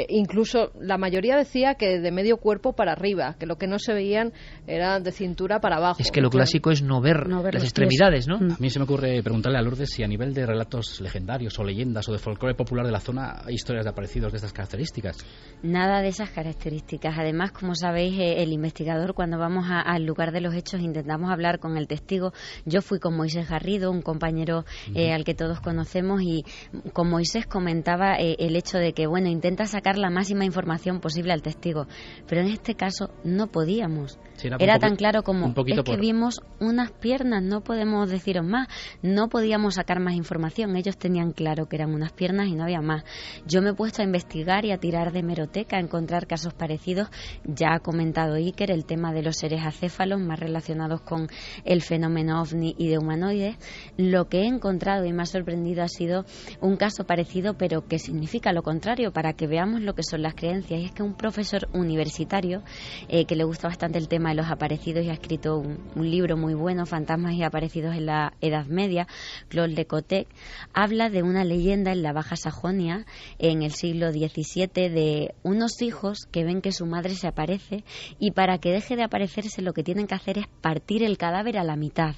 incluso la mayoría decía que de medio cuerpo para arriba, que lo que no se veían era de cintura para abajo. Es que lo clásico es no ver las extremidades, ¿no? A mí se me ocurre preguntarle a Lourdes si a nivel de relatos legendarios o leyendas o de folclore popular de la zona hay historias de aparecidos de estas características. Nada de esas características. Además, como sabéis, el investigador, cuando vamos al lugar de los hechos, intentamos hablar con el testigo. Yo fui con Moisés Garrido, un compañero al que todos conocemos, y con Moisés comentaba el hecho de que, bueno, intenta sacar la máxima información posible al testigo, pero en este caso no podíamos. Sí, era tan claro como, es que vimos unas piernas, no podemos deciros más, no podíamos sacar más información. Ellos tenían claro que eran unas piernas y no había más. Yo me he puesto a investigar y a tirar de hemeroteca, a encontrar casos parecidos. Ya ha comentado Iker el tema de los seres acéfalos, más relacionados con el fenómeno ovni y de humanoides. Lo que he encontrado y me ha sorprendido ha sido un caso parecido, pero que significa lo contrario, para que veamos lo que son las creencias. Y es que un profesor universitario que le gusta bastante el tema de los aparecidos y ha escrito un libro muy bueno, Fantasmas y aparecidos en la Edad Media, Claude Lecoq, habla de una leyenda en la Baja Sajonia en el siglo XVII de unos hijos que ven que su madre se aparece y para que deje de aparecerse lo que tienen que hacer es partir el cadáver a la mitad.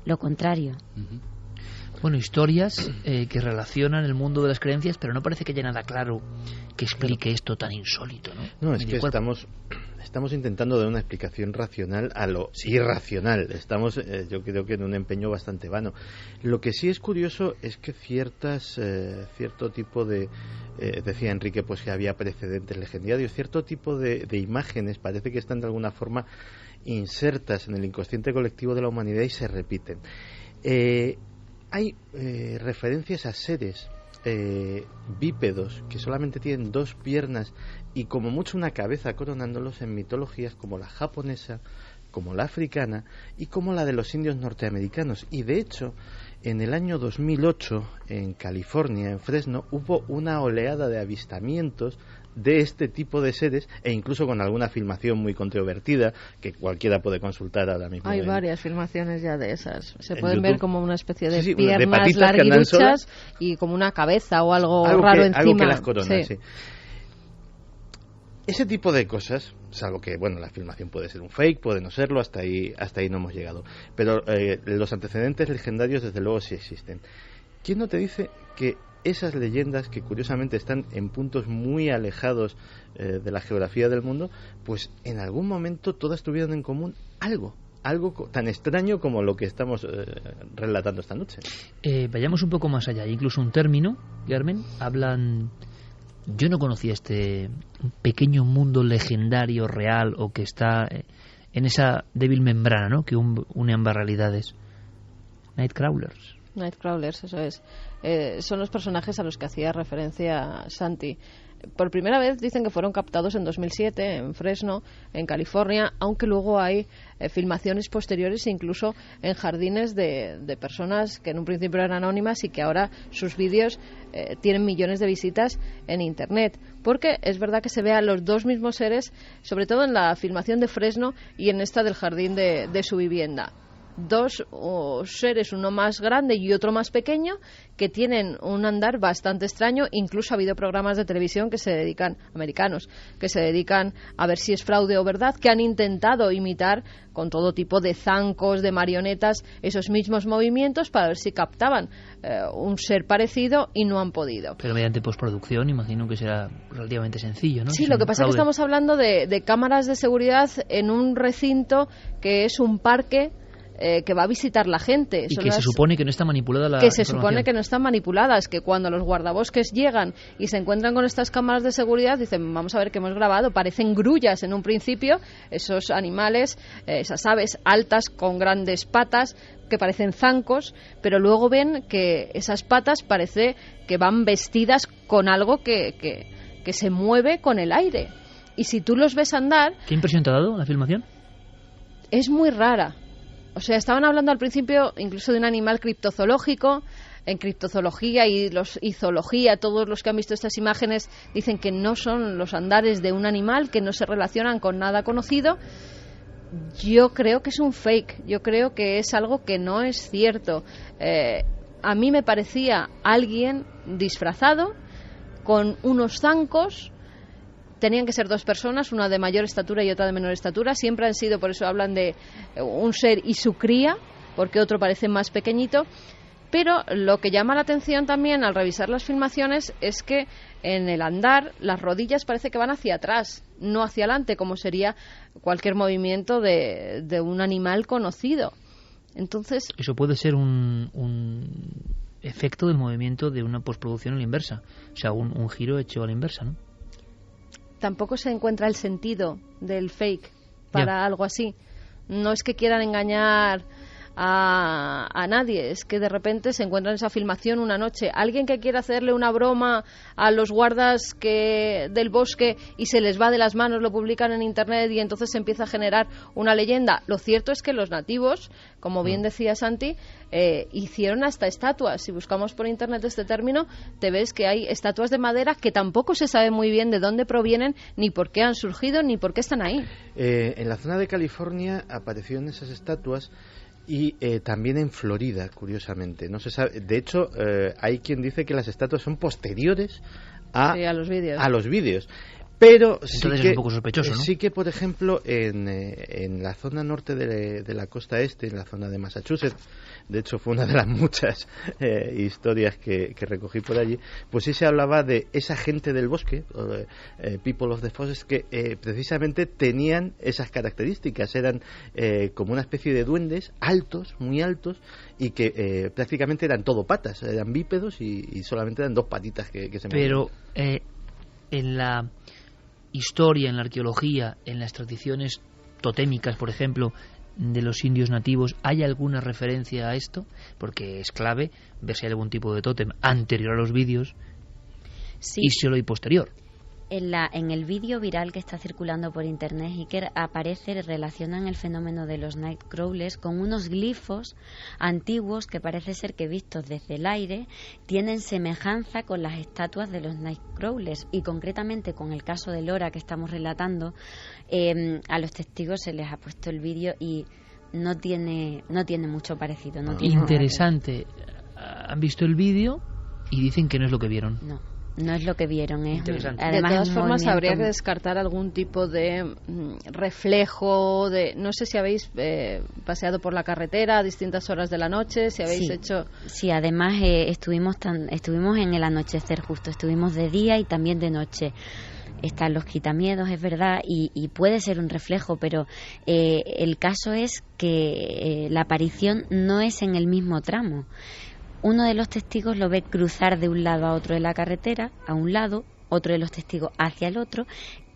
Lo contrario. Bueno, historias que relacionan el mundo de las creencias, pero no parece que haya nada claro que explique esto tan insólito, ¿no? No, es que estamos intentando dar una explicación racional a lo irracional. Estamos, yo creo que en un empeño bastante vano. Lo que sí es curioso es que cierto tipo de, decía Enrique, pues que había precedentes legendarios, cierto tipo de imágenes parece que están de alguna forma insertas en el inconsciente colectivo de la humanidad y se repiten. Hay referencias a seres bípedos que solamente tienen dos piernas y como mucho una cabeza coronándolos en mitologías como la japonesa, como la africana y como la de los indios norteamericanos. Y de hecho, en el año 2008, en California, en Fresno, hubo una oleada de avistamientos de este tipo de seres e incluso con alguna filmación muy controvertida que cualquiera puede consultar ahora mismo. Hay varias filmaciones ya de esas. Se pueden YouTube ver como una especie de de piernas larguiruchas y como una cabeza o algo raro encima. Algo que las corona, sí. Ese tipo de cosas, salvo que, bueno, la filmación puede ser un fake, puede no serlo, hasta ahí no hemos llegado. Pero los antecedentes legendarios, desde luego, sí existen. ¿Quién no te dice que esas leyendas, que curiosamente están en puntos muy alejados de la geografía del mundo, pues en algún momento todas tuvieron en común algo tan extraño como lo que estamos relatando esta noche? Vayamos un poco más allá. Hay incluso un término, Carmen, hablan... Yo no conocía este pequeño mundo legendario, real, o que está en esa débil membrana, ¿no?, que une ambas realidades. Nightcrawlers. Nightcrawlers, eso es. Son los personajes a los que hacía referencia Santi. Por primera vez dicen que fueron captados en 2007 en Fresno, en California, aunque luego hay filmaciones posteriores incluso en jardines de personas que en un principio eran anónimas y que ahora sus vídeos tienen millones de visitas en Internet. Porque es verdad que se ve a los dos mismos seres, sobre todo en la filmación de Fresno y en esta del jardín de su vivienda. dos seres, uno más grande y otro más pequeño, que tienen un andar bastante extraño. Incluso ha habido programas de televisión que se dedican, americanos, que se dedican a ver si es fraude o verdad, que han intentado imitar con todo tipo de zancos, de marionetas, esos mismos movimientos para ver si captaban un ser parecido, y no han podido. Pero mediante postproducción imagino que será relativamente sencillo, ¿no? Sí, lo que pasa es que estamos hablando de cámaras de seguridad en un recinto que es un parque que va a visitar la gente. Y que se supone que no está manipulada la Que se información. supone que no están manipuladas, que cuando los guardabosques llegan y se encuentran con estas cámaras de seguridad, dicen, vamos a ver qué hemos grabado. Parecen grullas en un principio, esos animales, esas aves altas con grandes patas que parecen zancos, pero luego ven que esas patas parece que van vestidas con algo que se mueve con el aire. Y si tú los ves andar... ¿Qué impresión te ha dado la filmación? Es muy rara. O sea, estaban hablando al principio incluso de un animal criptozoológico. En criptozoología y zoología, todos los que han visto estas imágenes dicen que no son los andares de un animal, que no se relacionan con nada conocido. Yo creo que es un fake, yo creo que es algo que no es cierto. A mí me parecía alguien disfrazado con unos zancos. Tenían que ser dos personas, una de mayor estatura y otra de menor estatura. Siempre han sido, por eso hablan de un ser y su cría, porque otro parece más pequeñito. Pero lo que llama la atención también al revisar las filmaciones es que en el andar las rodillas parece que van hacia atrás, no hacia adelante, como sería cualquier movimiento de un animal conocido. Entonces, eso puede ser un efecto del movimiento de una postproducción a la inversa, o sea, un giro hecho a la inversa, ¿no? Tampoco se encuentra el sentido del fake para algo así. No es que quieran engañar a nadie, es que de repente se encuentran esa filmación una noche. Alguien que quiere hacerle una broma a los guardas del bosque y se les va de las manos, lo publican en internet y entonces se empieza a generar una leyenda. Lo cierto es que los nativos, como bien decía Santi, hicieron hasta estatuas. Si buscamos por internet este término, te ves que hay estatuas de madera que tampoco se sabe muy bien de dónde provienen, ni por qué han surgido, ni por qué están ahí. En la zona de California aparecieron esas estatuas y también en Florida, curiosamente. No se sabe. De hecho, hay quien dice que las estatuas son posteriores a los vídeos. Pero sí entonces que, es un poco sospechoso, ¿no? Sí que, por ejemplo, en la zona norte de la costa este, en la zona de Massachusetts, de hecho fue una de las muchas historias que recogí por allí, pues sí se hablaba de esa gente del bosque, people of the forest, que precisamente tenían esas características, eran como una especie de duendes altos, muy altos, y que prácticamente eran todo patas, eran bípedos y solamente eran dos patitas que se movían. Pero en la historia, en la arqueología, en las tradiciones totémicas, por ejemplo, de los indios nativos, ¿hay alguna referencia a esto? Porque es clave ver si hay algún tipo de tótem anterior a los vídeos y solo y posterior. En el vídeo viral que está circulando por internet, Iker, relacionan el fenómeno de los nightcrawlers con unos glifos antiguos que parece ser que vistos desde el aire tienen semejanza con las estatuas de los nightcrawlers, y concretamente con el caso de Lora que estamos relatando, a los testigos se les ha puesto el vídeo y no tiene mucho parecido. Interesante. Han visto el vídeo y dicen que no es lo que vieron. No es lo que vieron. Además, de todas formas, habría que descartar algún tipo de reflejo. No sé si habéis paseado por la carretera a distintas horas de la noche, si habéis hecho... Sí, además estuvimos en el anochecer justo, estuvimos de día y también de noche. Están los quitamiedos, es verdad, y puede ser un reflejo, pero el caso es que la aparición no es en el mismo tramo. Uno de los testigos lo ve cruzar de un lado a otro de la carretera, a un lado, otro de los testigos hacia el otro,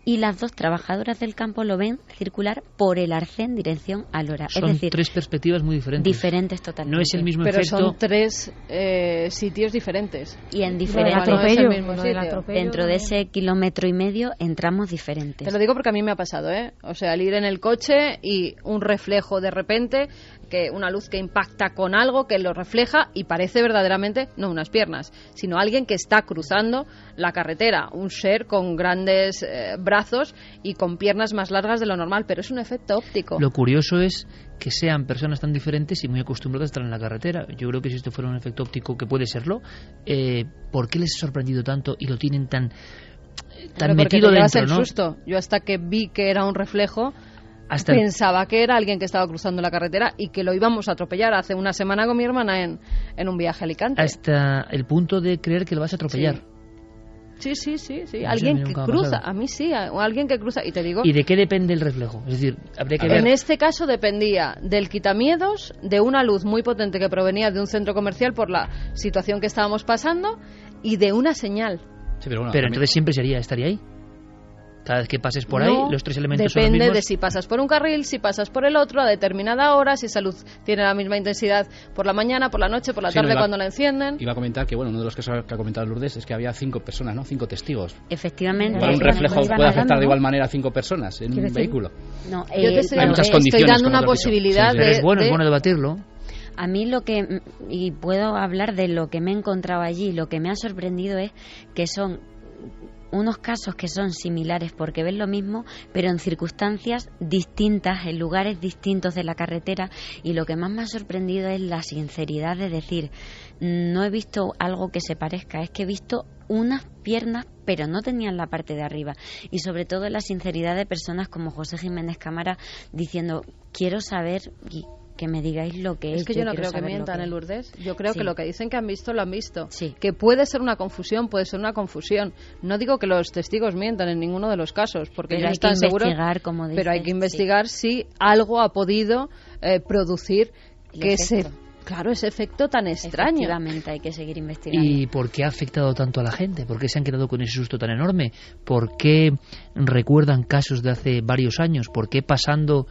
y las dos trabajadoras del campo lo ven circular por el arcén en dirección a Lora. Son es decir, tres perspectivas muy diferentes. Diferentes totalmente. No es el mismo pero efecto. Son tres sitios diferentes. Y en diferentes. Dentro de ese 1,5 kilómetros entramos diferentes. Te lo digo porque a mí me ha pasado, ¿eh? O sea, al ir en el coche y un reflejo de repente una luz que impacta con algo, que lo refleja y parece verdaderamente, no unas piernas, sino alguien que está cruzando la carretera, un ser con grandes brazos y con piernas más largas de lo normal, pero es un efecto óptico. Lo curioso es que sean personas tan diferentes y muy acostumbradas a estar en la carretera. Yo creo que si esto fuera un efecto óptico, que puede serlo, ¿por qué les ha sorprendido tanto y lo tienen tan metido dentro, ¿no? Susto. Yo hasta que vi que era un reflejo, pensaba que era alguien que estaba cruzando la carretera y que lo íbamos a atropellar hace una semana con mi hermana en un viaje a Alicante. Hasta el punto de creer que lo vas a atropellar. Sí. Alguien que cruza, a mí sí, o alguien que cruza, y te digo... ¿Y de qué depende el reflejo? Es decir, habría que ver... En este caso dependía del quitamiedos, de una luz muy potente que provenía de un centro comercial por la situación que estábamos pasando, y de una señal. Sí, pero entonces siempre estaría ahí. Cada vez que pases por ahí, los tres elementos son los mismos. Depende de si pasas por un carril, si pasas por el otro, a determinada hora, si esa luz tiene la misma intensidad por la mañana, por la noche, por la tarde, cuando la encienden. Iba a comentar que, uno de los casos que ha comentado Lourdes es que había 5 personas, ¿no? 5 testigos. Efectivamente. Un reflejo puede afectar de igual manera a 5 personas en un vehículo. No, yo te estoy dando una posibilidad de... Es bueno debatirlo. A mí y puedo hablar de lo que me he encontrado allí, lo que me ha sorprendido es que son unos casos que son similares porque ven lo mismo, pero en circunstancias distintas, en lugares distintos de la carretera, y lo que más me ha sorprendido es la sinceridad de decir, no he visto algo que se parezca, es que he visto unas piernas, pero no tenían la parte de arriba, y sobre todo la sinceridad de personas como José Jiménez Cámara diciendo, quiero saber que me digáis lo que es. Es que yo no creo que mientan, Lourdes. Yo creo que lo que dicen que han visto, lo han visto. Sí. Que puede ser una confusión, puede ser una confusión. No digo que los testigos mientan en ninguno de los casos, porque pero ya están seguros. Como dices, pero hay que investigar si algo ha podido producir que ese efecto tan extraño. Efectivamente, hay que seguir investigando. ¿Y por qué ha afectado tanto a la gente? ¿Por qué se han quedado con ese susto tan enorme? ¿Por qué recuerdan casos de hace varios años? ¿Por qué pasando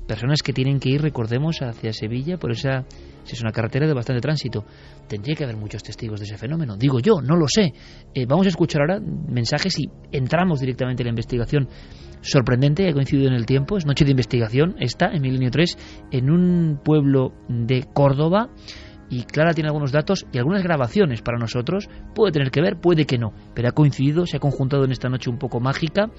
personas que tienen que ir, recordemos, hacia Sevilla, por esa es una carretera de bastante tránsito? Tendría que haber muchos testigos de ese fenómeno. Digo yo, no lo sé. Vamos a escuchar ahora mensajes y entramos directamente en la investigación sorprendente, ha coincidido en el tiempo. Es noche de investigación, está en Milenio 3, en un pueblo de Córdoba. Y Clara tiene algunos datos y algunas grabaciones para nosotros. Puede tener que ver, puede que no, pero ha coincidido, se ha conjuntado en esta noche un poco mágica.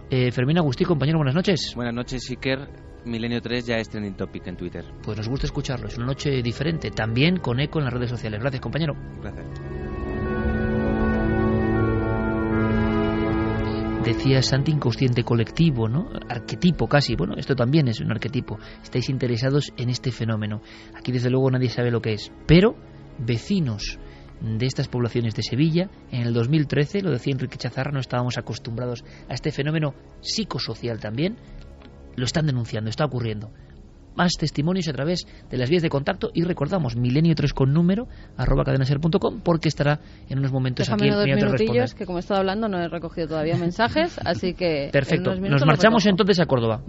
Fermín Agustí, compañero, buenas noches. Buenas noches, Iker. Milenio 3 ya es trending topic en Twitter. Pues nos gusta escucharlo, es una noche diferente, también con eco en las redes sociales. Gracias, compañero. Gracias. Decía Santi, inconsciente colectivo, ¿no? Arquetipo casi. Bueno, esto también es un arquetipo. Estáis interesados en este fenómeno. Aquí desde luego nadie sabe lo que es. Pero vecinos de estas poblaciones de Sevilla, en el 2013, lo decía Enrique Chazarra, no estábamos acostumbrados a este fenómeno psicosocial también. Lo están denunciando, está ocurriendo. Más testimonios a través de las vías de contacto y recordamos milenio3 con número @cadenaser.com, porque estará en unos momentos Déjame aquí en Milenio 3 Responde. Que como he estado hablando no he recogido todavía mensajes, así que perfecto, nos marchamos entonces a Córdoba.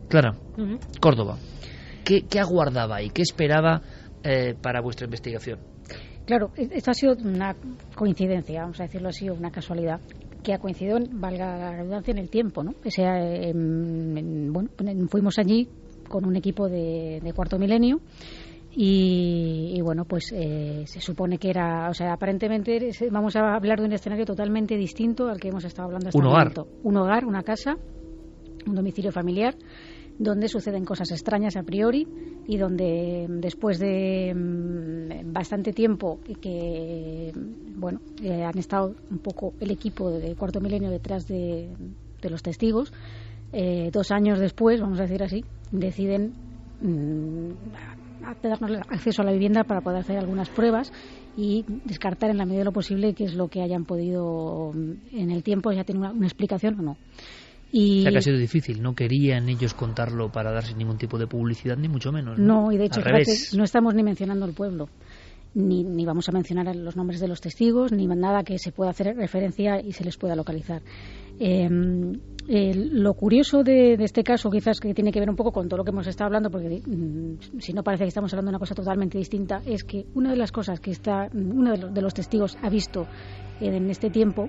Clara, Córdoba, ¿qué aguardaba y qué esperaba para vuestra investigación? Claro, esto ha sido una coincidencia, vamos a decirlo así, o una casualidad que ha coincidido, valga la redundancia, en el tiempo, ¿no? O sea, fuimos allí con un equipo de Cuarto Milenio y bueno, pues se supone que era, o sea, aparentemente vamos a hablar de un escenario totalmente distinto al que hemos estado hablando hasta el momento. Un hogar, una casa, un domicilio familiar, donde suceden cosas extrañas a priori y donde después de bastante tiempo que han estado un poco el equipo de Cuarto Milenio detrás de los testigos, 2 años después, vamos a decir así, deciden darnos acceso a la vivienda para poder hacer algunas pruebas y descartar en la medida de lo posible qué es lo que hayan podido en el tiempo, ya tiene una explicación o no. O sea que ha sido difícil, no querían ellos contarlo para darse ningún tipo de publicidad, ni mucho menos. No, y de hecho no estamos ni mencionando el pueblo, ni vamos a mencionar los nombres de los testigos, ni nada que se pueda hacer referencia y se les pueda localizar. Lo curioso de este caso, quizás que tiene que ver un poco con todo lo que hemos estado hablando, porque si no parece que estamos hablando de una cosa totalmente distinta, es que una de las cosas que uno de los testigos ha visto en este tiempo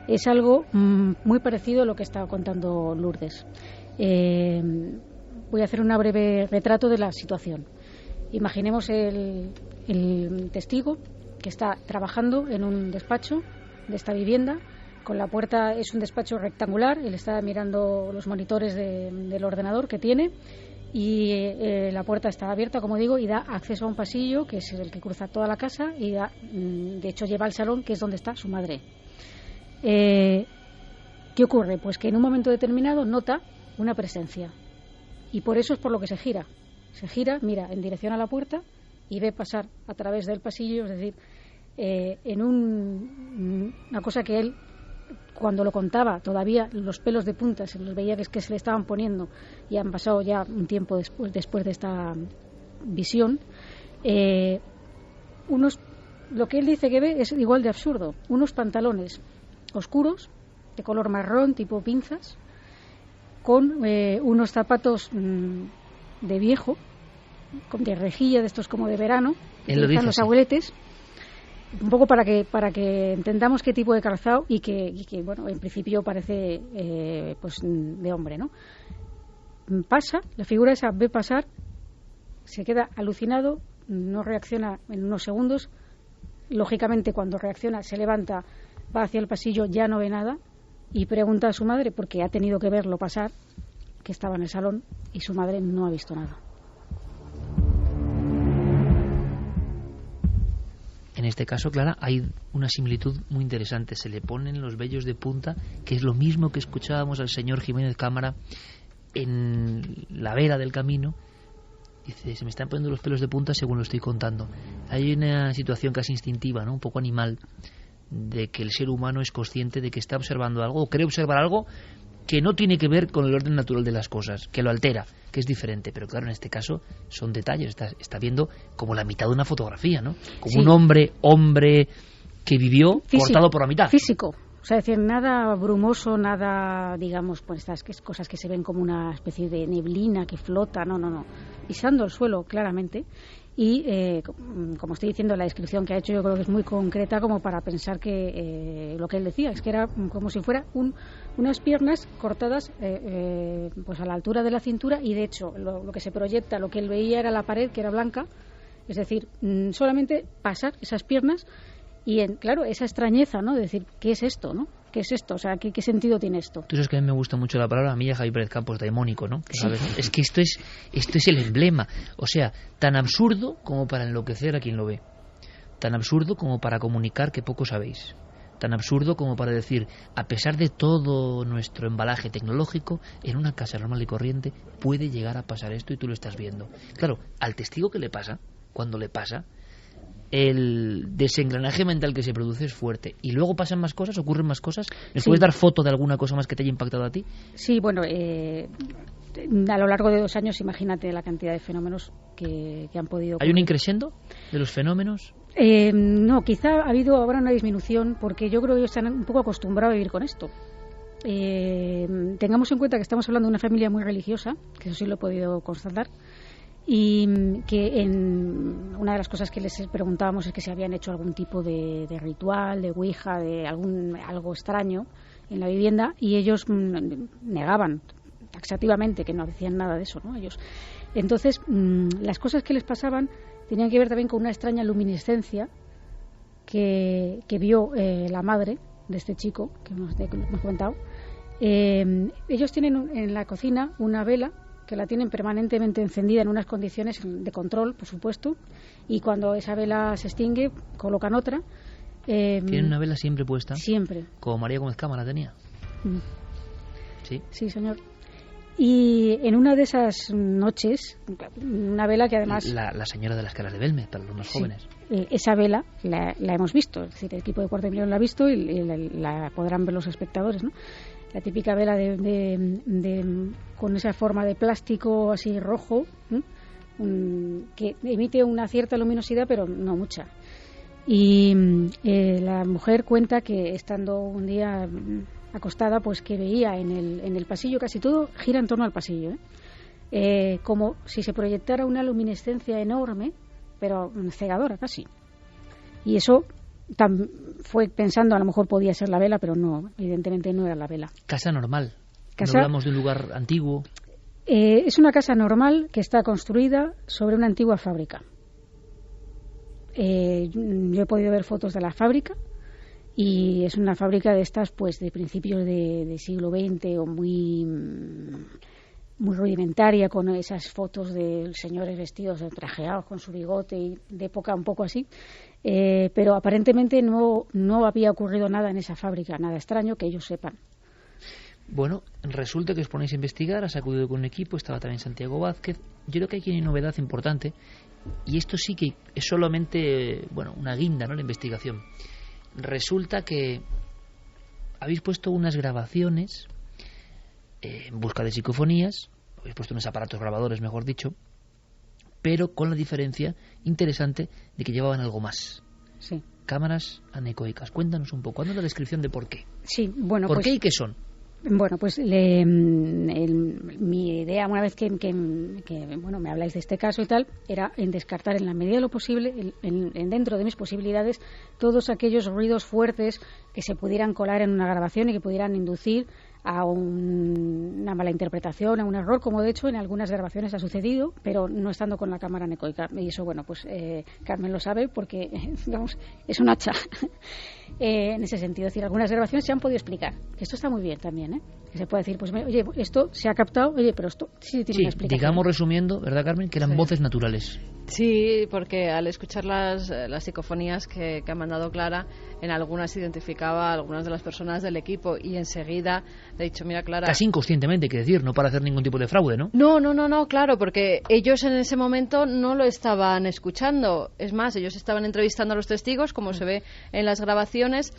es algo muy parecido a lo que estaba contando Lourdes. Voy a hacer un breve retrato de la situación. Imaginemos el testigo que está trabajando en un despacho de esta vivienda, con la puerta, es un despacho rectangular, él está mirando los monitores del ordenador que tiene y la puerta está abierta, como digo, y da acceso a un pasillo que es el que cruza toda la casa y de hecho lleva al salón, que es donde está su madre. ¿Qué ocurre? Pues que en un momento determinado nota una presencia y por eso es por lo que se gira, mira en dirección a la puerta y ve pasar a través del pasillo, es decir, en una cosa que él, cuando lo contaba, todavía los pelos de punta se los veía que se le estaban poniendo, y han pasado ya un tiempo después de esta visión. Lo que él dice que ve es igual de absurdo: unos pantalones oscuros de color marrón tipo pinzas, con unos zapatos de viejo, de rejilla, de estos como de verano, que utilizan los abueletes, un poco para que entendamos qué tipo de calzado y que bueno, en principio parece pues de hombre, ¿no? Pasa, la figura esa ve pasar, se queda alucinado, no reacciona en unos segundos, lógicamente cuando reacciona se levanta, va hacia el pasillo, ya no ve nada y pregunta a su madre, porque ha tenido que verlo pasar, que estaba en el salón, y su madre no ha visto nada. En este caso, Clara, hay una similitud muy interesante. Se le ponen los vellos de punta, que es lo mismo que escuchábamos al señor Jiménez Cámara en la vera del camino. Dice, se me están poniendo los pelos de punta según lo estoy contando. Hay una situación casi instintiva, ¿no? Un poco animal, de que el ser humano es consciente de que está observando algo, o cree observar algo que no tiene que ver con el orden natural de las cosas, que lo altera, que es diferente. Pero claro, en este caso son detalles. Está viendo como la mitad de una fotografía, ¿no? Como sí. Un hombre que vivió físico, cortado por la mitad. Físico. O sea, es decir, nada brumoso, nada, digamos, pues estas cosas que se ven como una especie de neblina que flota, no. Pisando el suelo, claramente. Y, como estoy diciendo, la descripción que ha hecho yo creo que es muy concreta como para pensar que lo que él decía es que era como si fuera unas piernas cortadas pues a la altura de la cintura, y de hecho lo que se proyecta, lo que él veía era la pared, que era blanca, es decir, solamente pasar esas piernas y, claro, esa extrañeza, ¿no? De decir, ¿qué es esto, no? ¿Qué es esto? O sea, ¿qué sentido tiene esto? Tú sabes que a mí me gusta mucho la palabra, a mí y a Javi Pérez Campos, daimónico, ¿no? Sí. Es que esto es el emblema. O sea, tan absurdo como para enloquecer a quien lo ve. Tan absurdo como para comunicar que poco sabéis. Tan absurdo como para decir, a pesar de todo nuestro embalaje tecnológico, en una casa normal y corriente puede llegar a pasar esto y tú lo estás viendo. Claro, al testigo que le pasa, cuando le pasa, el desengranaje mental que se produce es fuerte. ¿Y luego pasan más cosas? ¿Ocurren más cosas? ¿Me puedes dar foto de alguna cosa más que te haya impactado a ti? Sí, bueno, a lo largo de 2 años, imagínate la cantidad de fenómenos que han podido ocurrir. ¿Hay un increciendo de los fenómenos? No, quizá ha habido ahora una disminución, porque yo creo que ellos están un poco acostumbrados a vivir con esto. Tengamos en cuenta que estamos hablando de una familia muy religiosa, que eso sí lo he podido constatar, y que una de las cosas que les preguntábamos es que si habían hecho algún tipo de ritual, de ouija, de algo extraño en la vivienda, y ellos negaban taxativamente que no hacían nada de eso, ¿no? Ellos. Entonces, las cosas que les pasaban tenían que ver también con una extraña luminiscencia que vio la madre de este chico que hemos comentado. Ellos tienen en la cocina una vela que la tienen permanentemente encendida en unas condiciones de control, por supuesto, y cuando esa vela se extingue, colocan otra. ¿Tienen una vela siempre puesta? Siempre. Como María Gómez Cámara tenía. Sí. Sí, señor. Y en una de esas noches, una vela que además... La señora de las caras de Belmez, para los más jóvenes. Esa vela la hemos visto, es decir, el equipo de Cuarto Milenio la ha visto y la podrán ver los espectadores, ¿no? La típica vela con esa forma de plástico así rojo, que emite una cierta luminosidad, pero no mucha. Y la mujer cuenta que estando un día acostada, pues que veía en el pasillo, casi todo gira en torno al pasillo, como si se proyectara una luminiscencia enorme, pero cegadora casi. Y eso fue pensando, a lo mejor podía ser la vela, pero no, evidentemente no era la vela. Casa normal. ¿No hablamos de un lugar antiguo? Es una casa normal que está construida sobre una antigua fábrica. Yo he podido ver fotos de la fábrica y es una fábrica de estas, pues, de principios de siglo XX o muy rudimentaria, con esas fotos de señores vestidos trajeados con su bigote y de época un poco así. Pero aparentemente no había ocurrido nada en esa fábrica, nada extraño que ellos sepan. Bueno, resulta que os ponéis a investigar, has acudido con un equipo, estaba también Santiago Vázquez. Yo creo que aquí hay una novedad importante, y esto sí que es solamente, bueno, una guinda, ¿no?, la investigación. Resulta que habéis puesto unas grabaciones en busca de psicofonías, habéis puesto unos aparatos grabadores, mejor dicho, pero con la diferencia interesante de que llevaban algo más. Sí. Cámaras anecoicas. Cuéntanos un poco, haznos la descripción de por qué. Sí, bueno, ¿Por qué y qué son? Bueno, pues mi idea, una vez que bueno, me habláis de este caso y tal, era en descartar en la medida de lo posible, dentro de mis posibilidades, todos aquellos ruidos fuertes que se pudieran colar en una grabación y que pudieran inducir a una mala interpretación, a un error, como de hecho en algunas grabaciones ha sucedido, pero no estando con la cámara anecoica. Y eso, bueno, pues Carmen lo sabe porque, vamos, es un hacha en ese sentido. Es decir, algunas grabaciones se han podido explicar, que esto está muy bien también, que se puede decir, pues, oye, esto se ha captado, oye, pero esto sí tiene una explicación. Digamos, resumiendo, ¿verdad, Carmen?, que eran voces naturales. Sí, porque al escuchar las psicofonías que ha mandado Clara, en algunas identificaba a algunas de las personas del equipo y enseguida le he dicho, mira, Clara... Casi inconscientemente, hay que decir, no para hacer ningún tipo de fraude, ¿no? No, claro, porque ellos en ese momento no lo estaban escuchando. Es más, ellos estaban entrevistando a los testigos, como se ve en las grabaciones,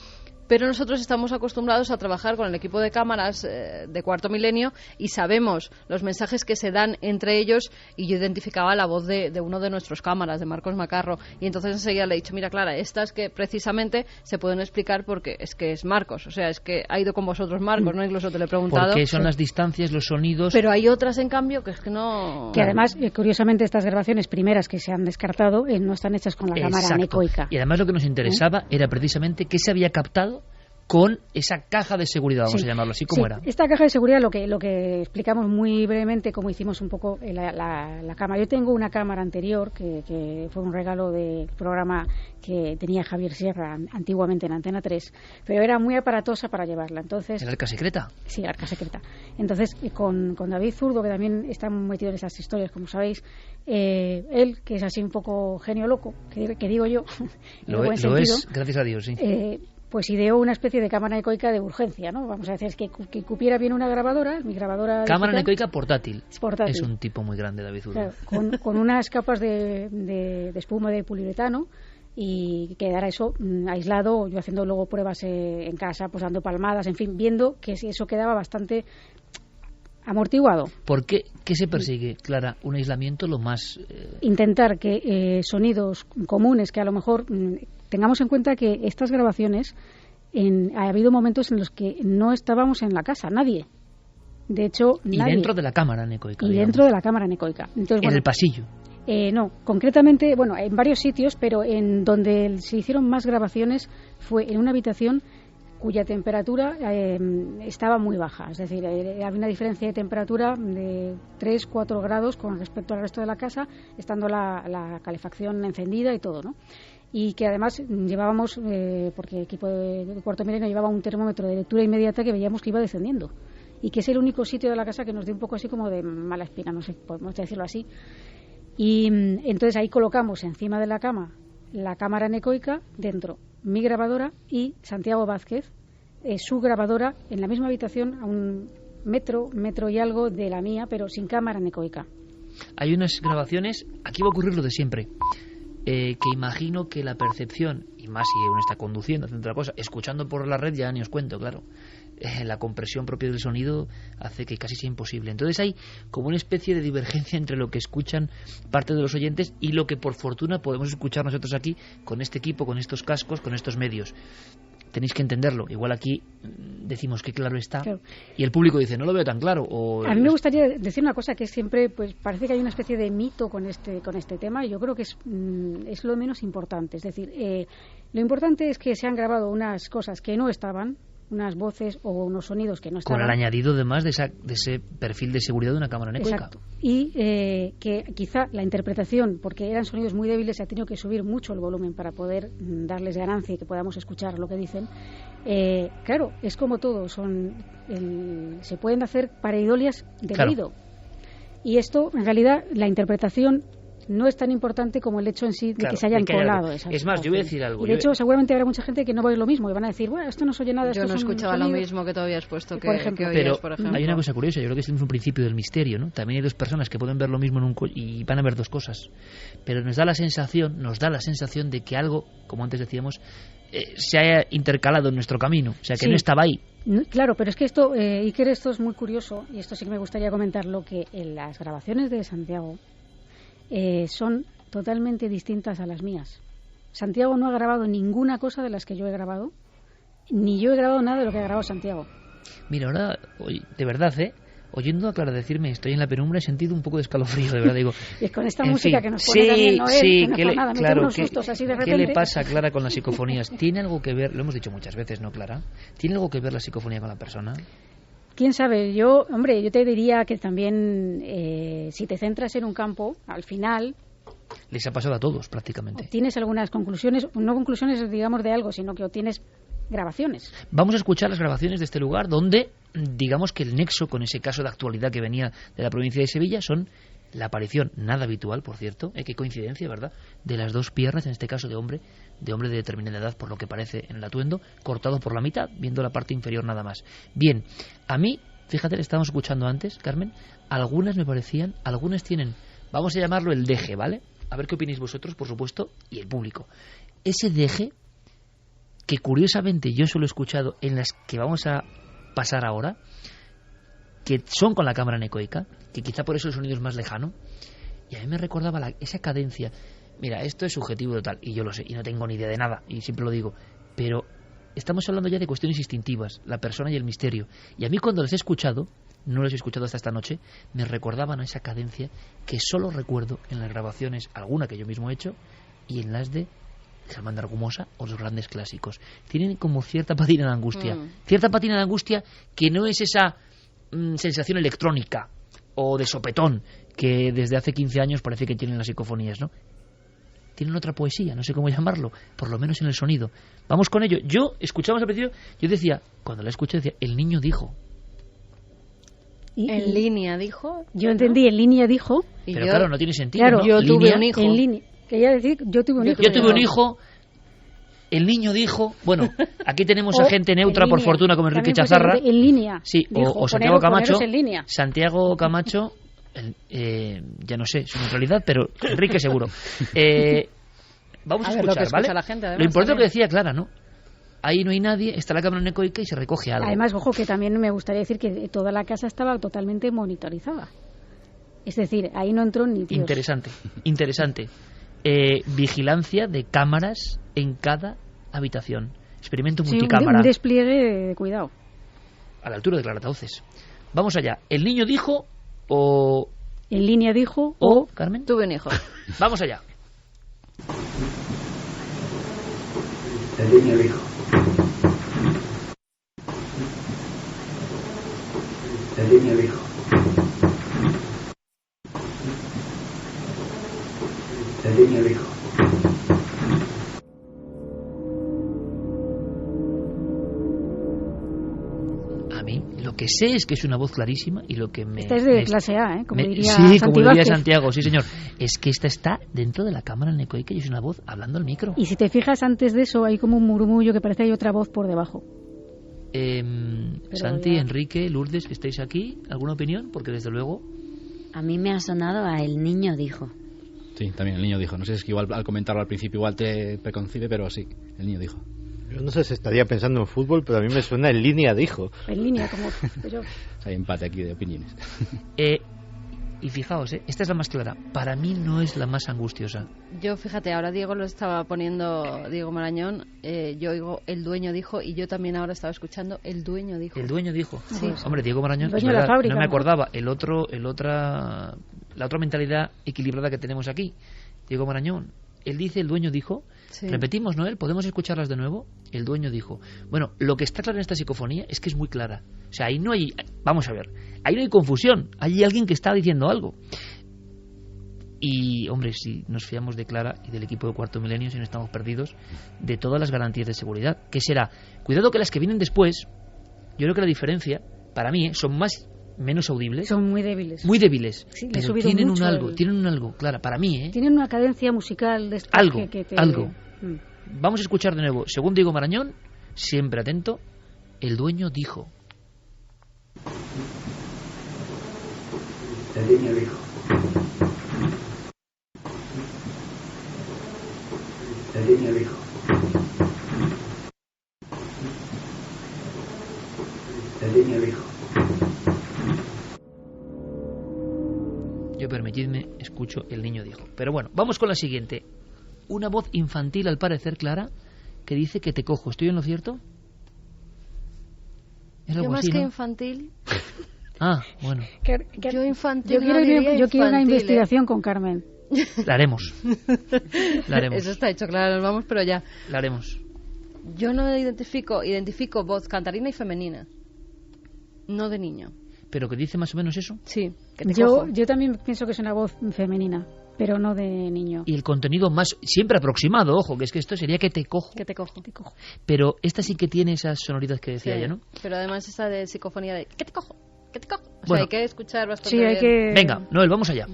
pero nosotros estamos acostumbrados a trabajar con el equipo de cámaras de Cuarto Milenio y sabemos los mensajes que se dan entre ellos, y yo identificaba la voz de uno de nuestros cámaras, de Marcos Macarro, y entonces enseguida le he dicho, mira, Clara, estas que precisamente se pueden explicar porque es que es Marcos, o sea, es que ha ido con vosotros Marcos, ¿no? Incluso te lo he preguntado. Porque son las distancias, los sonidos... Pero hay otras, en cambio, que es que no... Que además, curiosamente, estas grabaciones primeras que se han descartado no están hechas con la cámara anecoica. Y además lo que nos interesaba era precisamente qué se había captado con esa caja de seguridad, vamos a llamarlo así, ¿cómo era? Esta caja de seguridad, lo que explicamos muy brevemente, como hicimos un poco la cámara. Yo tengo una cámara anterior, que fue un regalo del programa que tenía Javier Sierra antiguamente en Antena 3, pero era muy aparatosa para llevarla. Entonces, ¿el arca secreta? Sí, arca secreta. Entonces, con David Zurdo, que también está metido en esas historias, como sabéis, él, que es así un poco genio loco, que digo yo, lo es, gracias a Dios, sí. Pues ideó una especie de cámara anecoica de urgencia, ¿no? Vamos a decir, es que cupiera bien una grabadora, mi grabadora... Cámara anecoica portátil. Portátil. Es un tipo muy grande, David Zurdo. Claro, con unas capas de espuma de poliuretano, y quedara eso aislado, yo haciendo luego pruebas en casa, pues dando palmadas, en fin, viendo que eso quedaba bastante amortiguado. ¿Por qué? ¿Qué se persigue, Clara? Un aislamiento lo más... Intentar que sonidos comunes que a lo mejor... Tengamos en cuenta que estas grabaciones, ha habido momentos en los que no estábamos en la casa, nadie. De hecho, nadie. Y dentro de la cámara anecoica. Y dentro de la cámara anecoica. Entonces, ¿en el pasillo? No, concretamente, bueno, en varios sitios, pero en donde se hicieron más grabaciones fue en una habitación cuya temperatura estaba muy baja. Es decir, había una diferencia de temperatura de 3-4 grados con respecto al resto de la casa, estando la calefacción encendida y todo, ¿no? Y que además llevábamos, porque el equipo de Cuarto Milenio llevaba un termómetro de lectura inmediata que veíamos que iba descendiendo, y que es el único sitio de la casa que nos dio un poco así como de mala espina, no sé, podemos decirlo así. Y entonces ahí colocamos encima de la cama la cámara anecoica, dentro mi grabadora y Santiago Vázquez, su grabadora, en la misma habitación, a un metro y algo de la mía, pero sin cámara anecoica. Hay unas grabaciones, aquí va a ocurrir lo de siempre, que imagino que la percepción, y más si uno está conduciendo, haciendo otra cosa, escuchando por la red ya ni os cuento, claro, la compresión propia del sonido hace que casi sea imposible. Entonces hay como una especie de divergencia entre lo que escuchan parte de los oyentes y lo que por fortuna podemos escuchar nosotros aquí con este equipo, con estos cascos, con estos medios. Tenéis que entenderlo. Igual aquí decimos que claro está, claro, y el público dice no lo veo tan claro. A mí me gustaría decir una cosa que siempre, pues parece que hay una especie de mito con este tema, y yo creo que es lo menos importante. Es decir, lo importante es que se han grabado unas cosas que no estaban, unas voces o unos sonidos que no estaban. Con el añadido además de ese perfil de seguridad de una cámara anecoica. Exacto. Y que quizá la interpretación, porque eran sonidos muy débiles, se ha tenido que subir mucho el volumen para poder darles ganancia y que podamos escuchar lo que dicen. Claro, es como todo, se pueden hacer pareidolias del oído. Y esto, en realidad, la interpretación no es tan importante como el hecho en sí de que se hayan colado esas. Es más, yo voy a decir algo. Y de hecho, seguramente habrá mucha gente que no va a oír lo mismo y van a decir, bueno, esto no se oye nada. Yo no escuchaba lo mismo que tú habías puesto, que oías, por ejemplo. Hay una cosa curiosa, yo creo que es un principio del misterio, ¿no? También hay dos personas que pueden ver lo mismo y van a ver dos cosas. Pero nos da la sensación de que algo, como antes decíamos, se haya intercalado en nuestro camino, o sea, que no estaba ahí. Claro, pero es que esto, Iker, esto es muy curioso, y esto sí que me gustaría comentarlo, que en las grabaciones de Santiago son totalmente distintas a las mías. Santiago no ha grabado ninguna cosa de las que yo he grabado, ni yo he grabado nada de lo que ha grabado Santiago. Mira, ahora, de verdad, oyendo a Clara decirme estoy en la penumbra, he sentido un poco de escalofrío, de verdad, digo. Y es con esta música que nos pone también Noel, que no es nada, claro, unos sustos así de repente. ¿Qué le pasa a Clara con las psicofonías? ¿Tiene algo que ver, lo hemos dicho muchas veces, ¿no, Clara? ¿Tiene algo que ver la psicofonía con la persona? ¿Quién sabe? Yo te diría que también, si te centras en un campo, al final... Les ha pasado a todos, prácticamente. Tienes algunas conclusiones, no conclusiones, digamos, de algo, sino que obtienes grabaciones. Vamos a escuchar las grabaciones de este lugar donde, digamos que el nexo con ese caso de actualidad que venía de la provincia de Sevilla son la aparición, nada habitual, por cierto, qué coincidencia, ¿verdad?, de las dos piernas, en este caso de hombre de determinada edad, por lo que parece en el atuendo, cortado por la mitad, viendo la parte inferior nada más. Bien, a mí, fíjate, le estábamos escuchando antes, Carmen, algunas me parecían, algunas tienen, vamos a llamarlo el deje, ¿vale? A ver qué opináis vosotros, por supuesto, y el público. Ese deje, que curiosamente yo solo he escuchado en las que vamos a pasar ahora, que son con la cámara anecoica, que quizá por eso el sonido es más lejano, y a mí me recordaba esa cadencia. Mira, esto es subjetivo total, y yo lo sé, y no tengo ni idea de nada, y siempre lo digo, pero estamos hablando ya de cuestiones instintivas, la persona y el misterio, y a mí cuando las he escuchado, no las he escuchado hasta esta noche, me recordaban a esa cadencia que solo recuerdo en las grabaciones, alguna que yo mismo he hecho, y en las de Germán de Argumosa o los grandes clásicos. Tienen como cierta patina de angustia, que no es esa sensación electrónica o de sopetón que desde hace 15 años parece que tienen las psicofonías, ¿no? Tienen otra poesía, no sé cómo llamarlo, por lo menos en el sonido. Vamos con ello. Yo, escuchamos al principio, yo decía, cuando la escuché decía, el niño dijo. En línea dijo. Yo entendí, en línea dijo. Pero claro, no tiene sentido. Claro, yo tuve un hijo. En línea. Quería decir, yo tuve un hijo. Yo tuve un hijo. El niño dijo, bueno, aquí tenemos a gente neutra, por fortuna, como Enrique Chazarra. En línea. Sí, dijo, o Santiago Camacho. En línea. Santiago Camacho, ya no sé su neutralidad, pero Enrique seguro. Vamos a escuchar, ¿vale? La gente, además, lo importante es lo que decía Clara, ¿no? Ahí no hay nadie, está la cámara anecoica y se recoge algo. Además, ojo, que también me gustaría decir que toda la casa estaba totalmente monitorizada. Es decir, ahí no entró ni Dios. Interesante. Vigilancia de cámaras en cada habitación. Experimento multicámara. Un despliegue de cuidado. A la altura de Claratauces. Vamos allá. ¿El niño dijo o...? En línea dijo o... Carmen. Tuve un hijo. Vamos allá. El niño dijo. El niño dijo. El niño dijo. A mí lo que sé es que es una voz clarísima y lo que me... Esta es de clase A, como diría Santiago, sí señor. Es que esta está dentro de la cámara anecoica y es una voz hablando al micro. Y si te fijas antes de eso hay como un murmullo que parece que hay otra voz por debajo. Santi, Enrique, Lourdes, que estáis aquí, ¿alguna opinión? Porque desde luego... A mí me ha sonado a el niño dijo. Sí, también el niño dijo. No sé, es que igual al comentarlo al principio igual te preconcibe, pero sí, el niño dijo. Yo no sé si estaría pensando en fútbol, pero a mí me suena en línea dijo. En línea, como... Pero... Hay empate aquí de opiniones. Y fijaos, esta es la más clara. Para mí no es la más angustiosa. Yo, fíjate, ahora Diego lo estaba poniendo, Diego Marañón, yo oigo el dueño dijo, y yo también ahora estaba escuchando el dueño dijo. El dueño dijo. Sí. Hombre, Diego Marañón, es verdad, fábrica, no me acordaba. La otra mentalidad equilibrada que tenemos aquí. Diego Marañón, él dice el dueño dijo, Sí. Repetimos, Noel, ¿podemos escucharlas de nuevo? El dueño dijo, bueno, lo que está claro en esta psicofonía es que es muy clara. O sea, ahí no hay, vamos a ver, ahí no hay confusión, hay alguien que está diciendo algo. Y, hombre, si nos fiamos de Clara y del equipo de Cuarto Milenio, si no estamos perdidos de todas las garantías de seguridad, ¿qué será? Cuidado que las que vienen después, yo creo que la diferencia, para mí, son menos audibles. Son muy débiles. Muy débiles. Sí, pero tienen un algo, Clara, para mí, Tienen una cadencia musical de estas algo, que te... algo. Vamos a escuchar de nuevo, según Diego Marañón, siempre atento, el dueño dijo. El dueño dijo. El dueño dijo. El dueño dijo. Yo, permitidme, escucho el niño dijo. Pero bueno, vamos con la siguiente. Una voz infantil, al parecer, Clara, que dice que te cojo. ¿Estoy en lo cierto? ¿Es algo Yo más así, que no? infantil... Ah, bueno. Yo infantil Yo quiero una investigación con Carmen. La haremos. La haremos. Eso está hecho, claro, nos vamos, pero ya. La haremos. Yo no identifico voz cantarina y femenina. No de niño. ¿Pero que dice más o menos eso? Sí, que te cojo. Yo también pienso que es una voz femenina, pero no de niño. Y el contenido más, siempre aproximado, ojo, que es que esto sería que te cojo. Que te cojo. Pero esta sí que tiene esas sonoridades que decía Sí, ella, ¿no? Pero además esa de psicofonía de que te cojo, que te cojo. O sea, Bueno. hay que escuchar bastante Sí, hay bien. que... Venga, Noel, vamos allá.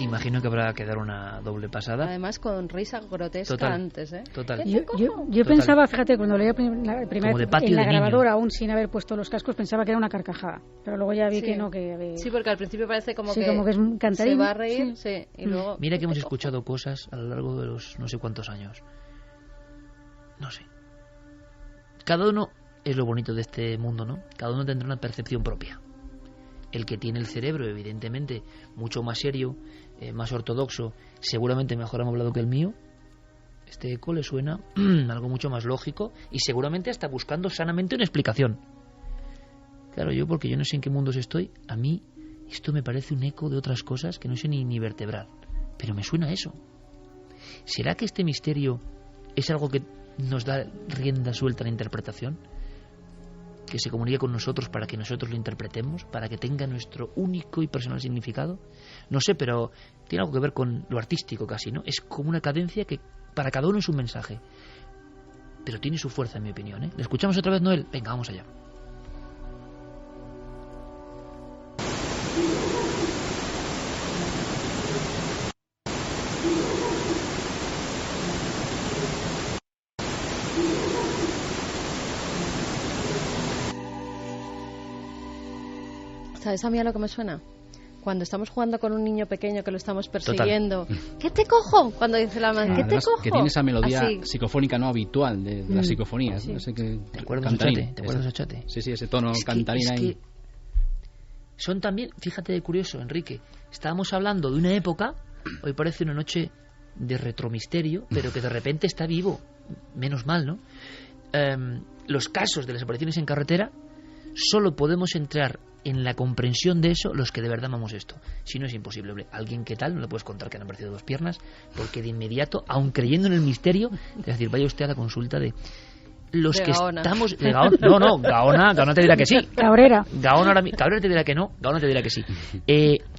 Imagino que habrá que dar una doble pasada. Además con risa grotesca Total, antes, ¿eh? total. ¿Qué te Yo cojo? La pensaba, fíjate, cuando leía la primera Como de vez patio en la de niño. grabadora, aún sin haber puesto los cascos, pensaba que era una carcajada. Pero luego ya vi Sí. que no, que... Sí, porque al principio parece como Sí, que como que es un cantarín. se va a reír, sí, y luego... Mira que hemos escuchado cosas a lo largo de los no sé cuántos años. No sé. Cada uno, es lo bonito de este mundo, ¿no? Cada uno tendrá una percepción propia. El que tiene el cerebro, evidentemente, mucho más serio, más ortodoxo, seguramente mejor amoblado que el mío. Este eco le suena algo mucho más lógico y seguramente hasta buscando sanamente una explicación. Claro, porque yo no sé en qué mundos estoy, a mí esto me parece un eco de otras cosas que no sé ni vertebrar, pero me suena eso. ¿Será que este misterio es algo que nos da rienda suelta a la interpretación? ¿Que se comunica con nosotros para que nosotros lo interpretemos? ¿Para que tenga nuestro único y personal significado? No sé, pero tiene algo que ver con lo artístico casi, ¿no? Es como una cadencia que para cada uno es un mensaje. Pero tiene su fuerza, en mi opinión, ¿eh? ¿Le escuchamos otra vez, Noel? Venga, vamos allá. ¿Sabes a mí a lo que me suena? Cuando estamos jugando con un niño pequeño que lo estamos persiguiendo. ¿Qué te cojo? Cuando dice la madre, ¿qué te Además, cojo? que tiene esa melodía Así. psicofónica no habitual de las psicofonías. Sí. ¿No? Ese que, ¿Te acuerdas cantarín, de Ochate? ¿Te acuerdas de Ochate? Sí, sí, ese tono cantarín ahí. Son también, fíjate de curioso, Enrique, estábamos hablando de una época, hoy parece una noche de retromisterio, pero que de repente está vivo, menos mal, ¿no? Los casos de las apariciones en carretera, solo podemos entrar en la comprensión de eso los que de verdad amamos esto. Si no, es imposible. Alguien que tal, no le puedes contar que han aparecido dos piernas, porque de inmediato, aun creyendo en el misterio, es decir, vaya usted a la consulta de los de que Gaona. estamos... De Gaona, no, Gaona te dirá que sí. Cabrera. Cabrera te dirá que no, Gaona te dirá que sí.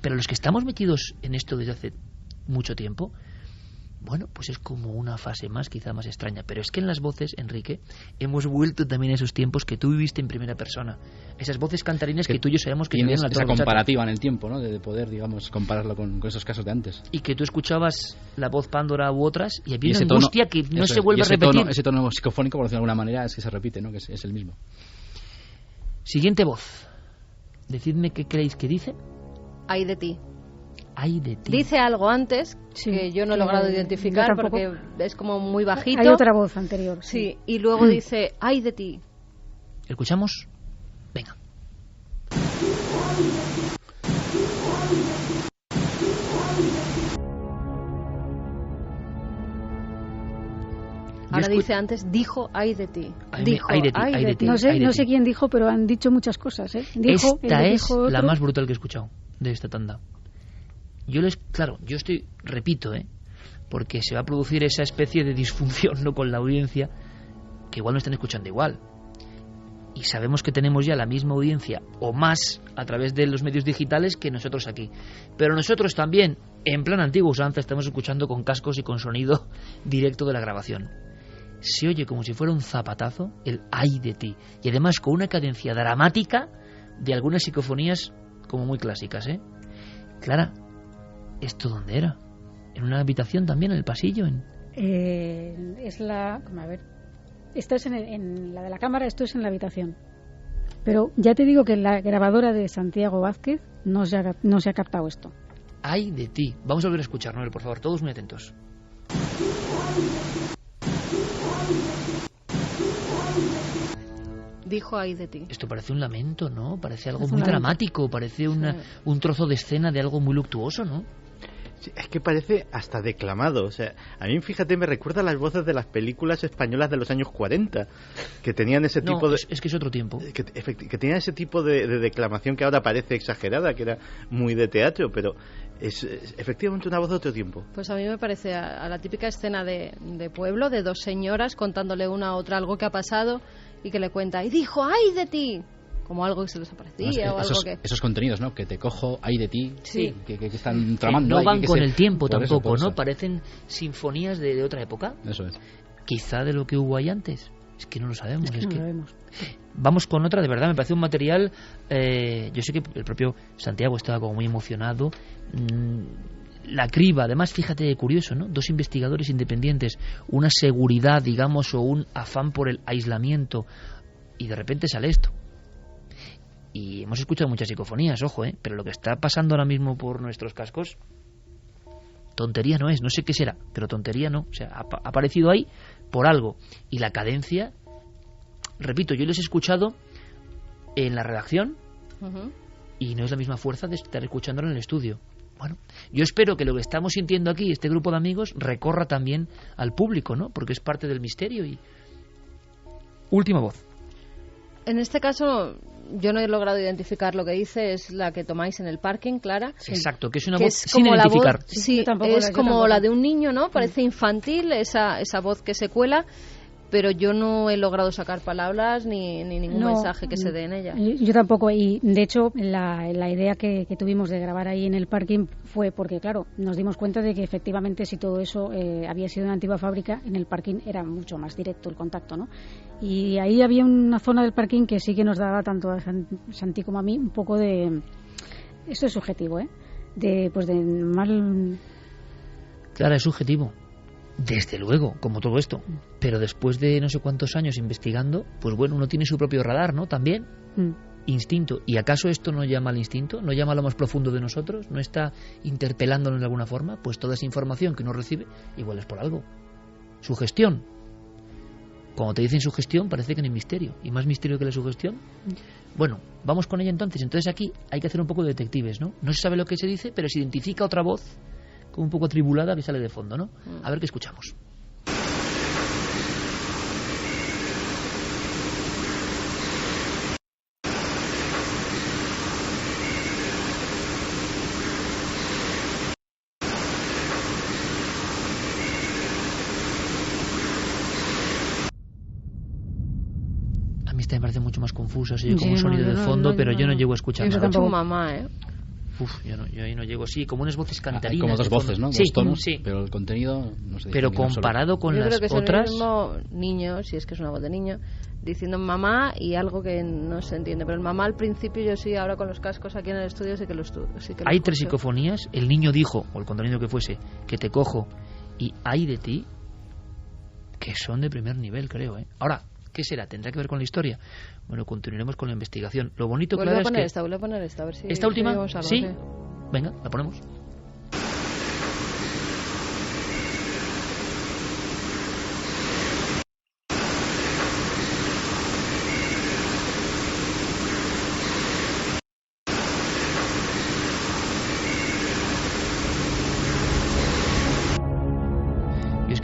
Pero los que estamos metidos en esto desde hace mucho tiempo, bueno, pues es como una fase más, quizá más extraña. Pero es que en las voces, Enrique, hemos vuelto también a esos tiempos que tú viviste en primera persona. Esas voces cantarinas que tú y yo sabemos que tienes vivían en la esa Torre Ochate. comparativa en el tiempo, ¿no? De poder, digamos, compararlo con esos casos de antes. Y que tú escuchabas la voz Pándora u otras y había Y una ese tono, angustia que no eso se es, vuelve y a repetir. Ese tono psicofónico, por decirlo de alguna manera, es que se repite, ¿no? Que es el mismo. Siguiente voz. Decidme qué creéis que dice. Ay de ti. Ay de ti. Dice algo antes que yo no he que logrado yo identificar tampoco. porque es como muy bajito. Hay otra voz anterior. Sí, y luego dice, ay de ti. ¿Escuchamos? Venga. Ahora dice antes, dijo ay de ti. Dijo ay de ti. No sé quién dijo, pero han dicho muchas cosas, ¿eh? Dijo, esta es dijo la más brutal que he escuchado de esta tanda. Claro, yo repito, porque se va a producir esa especie de disfunción, ¿no?, con la audiencia, que igual no están escuchando igual. Y sabemos que tenemos ya la misma audiencia o más a través de los medios digitales que nosotros aquí. Pero nosotros también, en plan antiguo usanza, estamos escuchando con cascos y con sonido directo de la grabación. Se oye como si fuera un zapatazo el ay de ti. Y además con una cadencia dramática de algunas psicofonías como muy clásicas, ¿eh? Clara, ¿esto dónde era? ¿En una habitación también, en el pasillo? Es la... A ver... Esta es en la de la cámara, esto es en la habitación. Pero ya te digo que en la grabadora de Santiago Vázquez no se ha captado esto. Ay de ti. Vamos a volver a escuchar, Noel, por favor, todos muy atentos. Dijo ay de ti. Esto parece un lamento, ¿no? Parece algo muy dramático, parece un trozo de escena de algo muy luctuoso, ¿no? Sí, es que parece hasta declamado. O sea, a mí, fíjate, me recuerda a las voces de las películas españolas de los años 40, que tenían ese tipo de... es que es otro tiempo. Que tenían ese tipo de declamación que ahora parece exagerada, que era muy de teatro, pero es efectivamente una voz de otro tiempo. Pues a mí me parece a la típica escena de pueblo, de dos señoras contándole una a otra algo que ha pasado y que le cuenta, y dijo, ¡ay de ti! Como algo que se les aparecía o algo que... Esos contenidos, ¿no? Que te cojo, ay de ti, sí. que están tramando. No van con el tiempo por tampoco, eso. ¿no? Parecen sinfonías de otra época. Eso es. Quizá de lo que hubo ahí antes. Es que no lo sabemos. Es que no lo vemos. Vamos con otra, de verdad, me parece un material... yo sé que el propio Santiago estaba como muy emocionado. La criba, además, fíjate, curioso, ¿no? Dos investigadores independientes, una seguridad, digamos, o un afán por el aislamiento, y de repente sale esto. Y hemos escuchado muchas psicofonías, ojo, pero lo que está pasando ahora mismo por nuestros cascos, tontería no es, no sé qué será, pero tontería no, o sea, ha aparecido ahí por algo. Y la cadencia, repito, yo les he escuchado en la redacción y no es la misma fuerza de estar escuchándolo en el estudio. Bueno, yo espero que lo que estamos sintiendo aquí, este grupo de amigos, recorra también al público, ¿no? Porque es parte del misterio. Y última voz. En este caso, yo no he logrado identificar lo que dice, es la que tomáis en el parking, Clara. Exacto, que es una voz sin identificar. Sí, es como la de un niño, ¿no? Parece infantil esa voz que se cuela, pero yo no he logrado sacar palabras ni ningún mensaje que se dé en ella. Yo tampoco, y de hecho la idea que tuvimos de grabar ahí en el parking fue porque, claro, nos dimos cuenta de que efectivamente si todo eso había sido una antigua fábrica, en el parking era mucho más directo el contacto, ¿no? Y ahí había una zona del parking que sí que nos daba tanto a Santi como a mí un poco de... Esto es subjetivo, de mal... Claro, es subjetivo. Desde luego, como todo esto. Pero después de no sé cuántos años investigando, pues bueno, uno tiene su propio radar, ¿no? También. Instinto. ¿Y acaso esto no llama al instinto? ¿No llama a lo más profundo de nosotros? ¿No está interpelándonos de alguna forma? Pues toda esa información que uno recibe, igual es por algo. Sugestión. Cuando te dicen sugestión, parece que no hay misterio. ¿Y más misterio que la sugestión? Bueno, vamos con ella entonces. Entonces aquí hay que hacer un poco de detectives, ¿no? No se sabe lo que se dice, pero se identifica otra voz como un poco atribulada que sale de fondo, ¿no? A ver qué escuchamos. A mí esta me parece mucho más confusa, se oye como un sonido de fondo, pero yo no llego a escuchar nada. Yo tampoco, mamá, yo ahí no llego, sí, como unas voces cantarinas. Como dos voces, ¿no? Sí, dos tonos, sí. Pero el contenido no se dice. Pero comparado con las otras... Yo creo que es el mismo niño, si es que es una voz de niño, diciendo mamá y algo que no se entiende. Pero el mamá al principio yo sí, ahora con los cascos aquí en el estudio sí que lo Hay tres psicofonías, el niño dijo, o el contenido que fuese, que te cojo y ay de ti, que son de primer nivel, creo, Ahora, ¿qué será? ¿Tendrá que ver con la historia? Bueno, continuaremos con la investigación. Lo bonito, claro, es que... Vuelve a poner esta, a ver si... ¿Esta última? Algo, ¿Sí? Venga, la ponemos.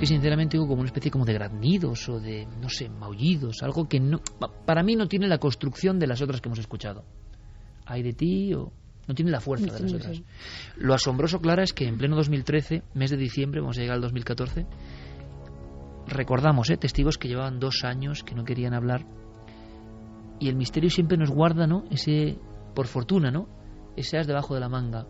que sinceramente oigo como una especie como de graznidos o de, no sé, maullidos, algo que no, para mí no tiene la construcción de las otras que hemos escuchado. Hay de ti o no tiene la fuerza de las otras. Sí. Lo asombroso, Clara, es que en pleno 2013, mes de diciembre, vamos a llegar al 2014, recordamos testigos que llevaban 2 años, que no querían hablar, y el misterio siempre nos guarda, ¿no? Ese, por fortuna, ¿no? Ese as debajo de la manga.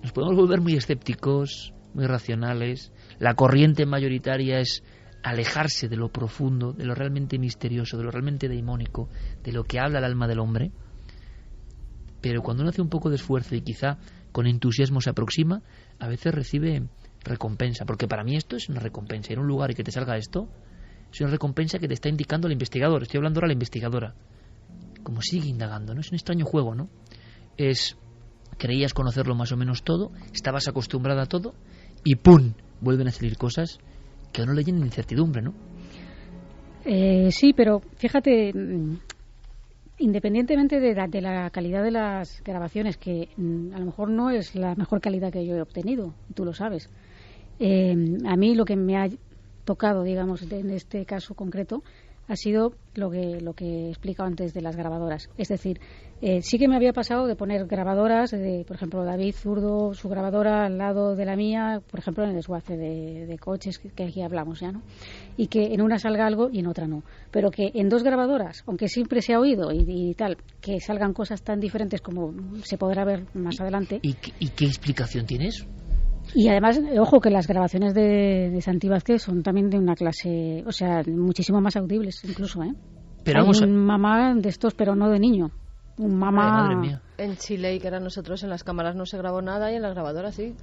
Nos podemos volver muy escépticos, muy racionales. La corriente mayoritaria es alejarse de lo profundo, de lo realmente misterioso, de lo realmente deimónico, de lo que habla el alma del hombre. Pero cuando uno hace un poco de esfuerzo y quizá con entusiasmo se aproxima, a veces recibe recompensa, porque para mí esto es una recompensa. Ir a un lugar y que te salga esto es una recompensa que te está indicando el investigador. Estoy hablando ahora de la investigadora, como sigue indagando, ¿no? Es un extraño juego, ¿no? Creías conocerlo más o menos todo, estabas acostumbrada a todo y ¡pum!, vuelven a salir cosas que a uno le llenan de incertidumbre, ¿no? Sí, pero fíjate, independientemente de la calidad de las grabaciones, que a lo mejor no es la mejor calidad que yo he obtenido, tú lo sabes, a mí lo que me ha tocado, digamos, en este caso concreto, ha sido lo que he explicado antes de las grabadoras. Es decir, sí que me había pasado de poner grabadoras, por ejemplo, David Zurdo, su grabadora al lado de la mía, por ejemplo, en el desguace de coches, que aquí hablamos ya, ¿no? Y que en una salga algo y en otra no. Pero que en 2 grabadoras, aunque siempre se ha oído y tal, que salgan cosas tan diferentes como se podrá ver más adelante. ¿Y qué explicación tiene eso? Y además, ojo, que las grabaciones de Santi Vázquez son también de una clase, o sea, muchísimo más audibles, incluso, ¿eh? Pero hay un mamá de estos, pero no de niño. Un mamá... Ay, madre mía. En Chile, y que eran nosotros, en las cámaras no se grabó nada y en las grabadoras sí.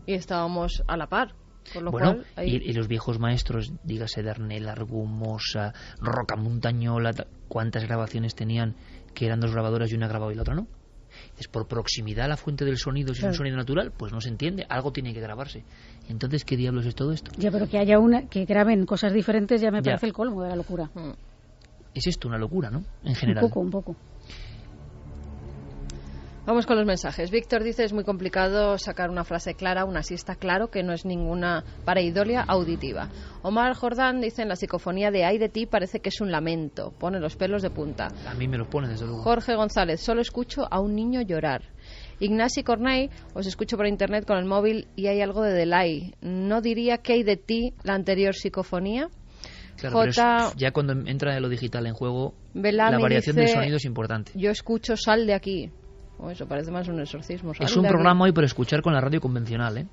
Y estábamos a la par. Por lo cual, ahí... y los viejos maestros, dígase Darnell, Argumosa, Roca Montañola, ¿cuántas grabaciones tenían que eran 2 grabadoras y una grababa y la otra no? Es por proximidad a la fuente del sonido, si claro. Es un sonido natural, pues no se entiende, algo tiene que grabarse. Entonces, ¿qué diablos es todo esto? Ya, pero que haya que graben cosas diferentes ya me parece el colmo de la locura. Es esto una locura, ¿no? En general. Un poco. Vamos con los mensajes. Víctor dice, es muy complicado sacar una frase clara, aún así está claro que no es ninguna pareidolia auditiva. Omar Jordán dice, en la psicofonía de Ay de ti parece que es un lamento, pone los pelos de punta. A mí me los pone, desde luego. Jorge González, solo escucho a un niño llorar. Ignasi Corney, os escucho por internet con el móvil y hay algo de delay. ¿No diría que Ay de ti la anterior psicofonía? Claro, pero ya cuando entra lo digital en juego, la variación del sonido es importante. Yo escucho Sal de aquí. Eso parece más un exorcismo. Es un programa hoy por escuchar con la radio convencional,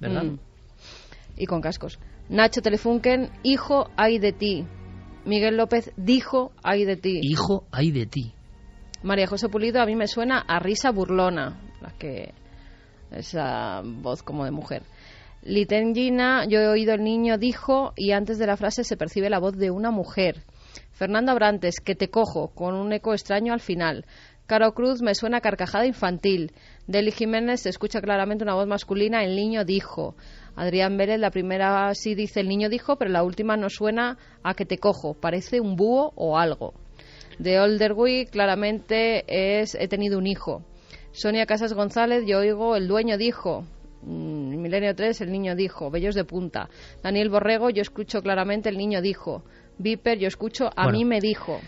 ¿verdad? Y con cascos. Nacho Telefunken, hijo, ay de ti. Miguel López dijo, ay de ti. Hijo, ay de ti. María José Pulido, a mí me suena a risa burlona, esa voz como de mujer. Litengina, yo he oído el niño dijo y antes de la frase se percibe la voz de una mujer. Fernando Abrantes, que te cojo, con un eco extraño al final. Caro Cruz, me suena carcajada infantil. Deli Jiménez, se escucha claramente una voz masculina, el niño dijo. Adrián Vélez, la primera sí dice el niño dijo, pero la última no suena a que te cojo, parece un búho o algo. De Olderwick, claramente es he tenido un hijo. Sonia Casas González, yo oigo el dueño dijo. Milenio 3, el niño dijo. Bellos de Punta. Daniel Borrego, yo escucho claramente el niño dijo. Viper, yo escucho a mí me dijo.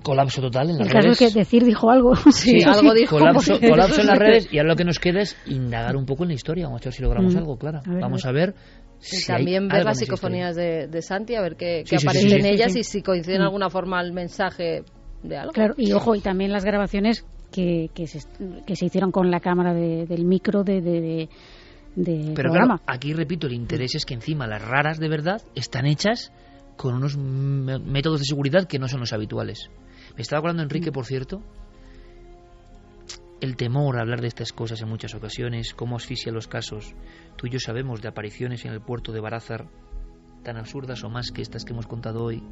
Colapso total en las redes. El caso es que decir dijo algo. Sí, algo dijo. Colapso en las redes y ahora lo que nos queda es indagar un poco en la historia. Vamos a ver si logramos algo, Clara. Vamos a ver si también ver las psicofonías de Santi, a ver qué aparece en ellas y si coincide en alguna forma el mensaje de algo. Claro, y ojo, y también las grabaciones que se hicieron con la cámara del micro de pero programa. Claro, aquí repito, el interés es que encima las raras de verdad están hechas con unos métodos de seguridad que no son los habituales. Me estaba acordando Enrique, por cierto, el temor a hablar de estas cosas en muchas ocasiones, cómo asfixia los casos. Tú y yo sabemos de apariciones en el puerto de Barázar tan absurdas o más que estas que hemos contado hoy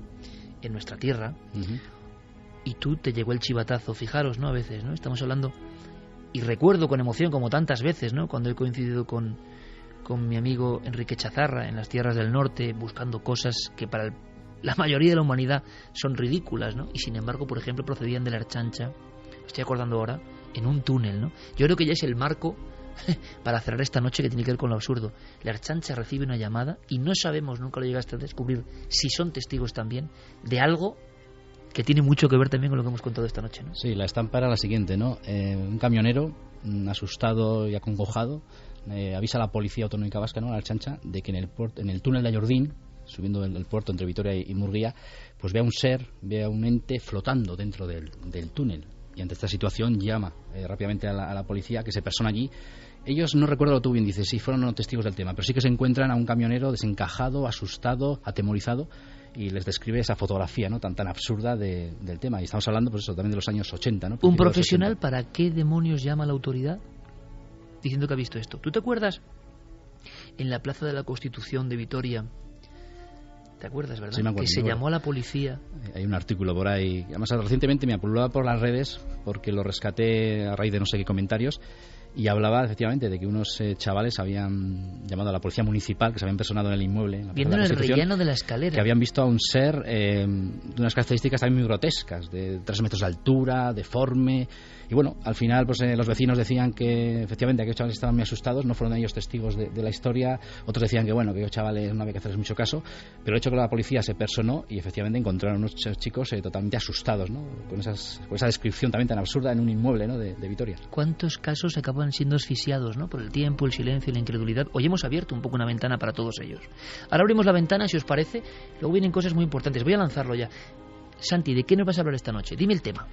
en nuestra tierra. Y tú te llegó el chivatazo, fijaros, ¿no? A veces, ¿no? Estamos hablando, y recuerdo con emoción, como tantas veces, ¿no? Cuando he coincidido con mi amigo Enrique Chazarra en las tierras del norte, buscando cosas que para la mayoría de la humanidad son ridículas, ¿no? Y sin embargo, por ejemplo, procedían de la Archancha, estoy acordando ahora, en un túnel, ¿no? Yo creo que ya es el marco para cerrar esta noche que tiene que ver con lo absurdo. La Ertzaintza recibe una llamada y no sabemos, nunca lo llegaste a descubrir, si son testigos también de algo que tiene mucho que ver también con lo que hemos contado esta noche, ¿no? Sí, la estampa era la siguiente, ¿no? Un camionero asustado y acongojado avisa a la Policía Autonómica Vasca, ¿no?, la Ertzaintza, de que en el túnel de Ayordín, subiendo el puerto entre Vitoria y Murguía, pues ve a un ente flotando dentro del túnel. Y ante esta situación llama rápidamente a la policía, que se persona allí. Ellos, no recuerdo lo que tú bien dices, si fueron o no testigos del tema, pero sí que se encuentran a un camionero desencajado, asustado, atemorizado, y les describe esa fotografía, ¿no?, tan absurda del tema. Y estamos hablando, pues eso, también de los años 80, ¿no? ¿Un profesional para qué demonios llama a la autoridad diciendo que ha visto esto? ¿Tú te acuerdas en la Plaza de la Constitución de Vitoria? ¿Te acuerdas, verdad? Sí, me acuerdo, que se llamó a la policía. Hay un artículo por ahí. Además, recientemente me pululaba por las redes porque lo rescaté a raíz de no sé qué comentarios. Y hablaba efectivamente de que unos chavales habían llamado a la policía municipal, que se habían personado en el inmueble, viendo en el relleno de la escalera, que habían visto a un ser de unas características también muy grotescas, de 3 metros de altura, deforme. Y bueno, al final pues los vecinos decían que efectivamente aquellos chavales estaban muy asustados, no fueron ellos testigos de la historia. Otros decían que bueno, que aquellos chavales no había que hacerles mucho caso, pero el hecho que la policía se personó y efectivamente encontraron unos chicos totalmente asustados, ¿no?, con esa descripción también tan absurda en un inmueble, ¿no?, de Vitoria. ¿Cuántos casos acaban siendo asfixiados, ¿no?, por el tiempo, el silencio y la incredulidad? Hoy hemos abierto un poco una ventana para todos ellos. Ahora abrimos la ventana, si os parece. Luego vienen cosas muy importantes. Voy a lanzarlo ya. Santi, ¿de qué nos vas a hablar esta noche? Dime el tema.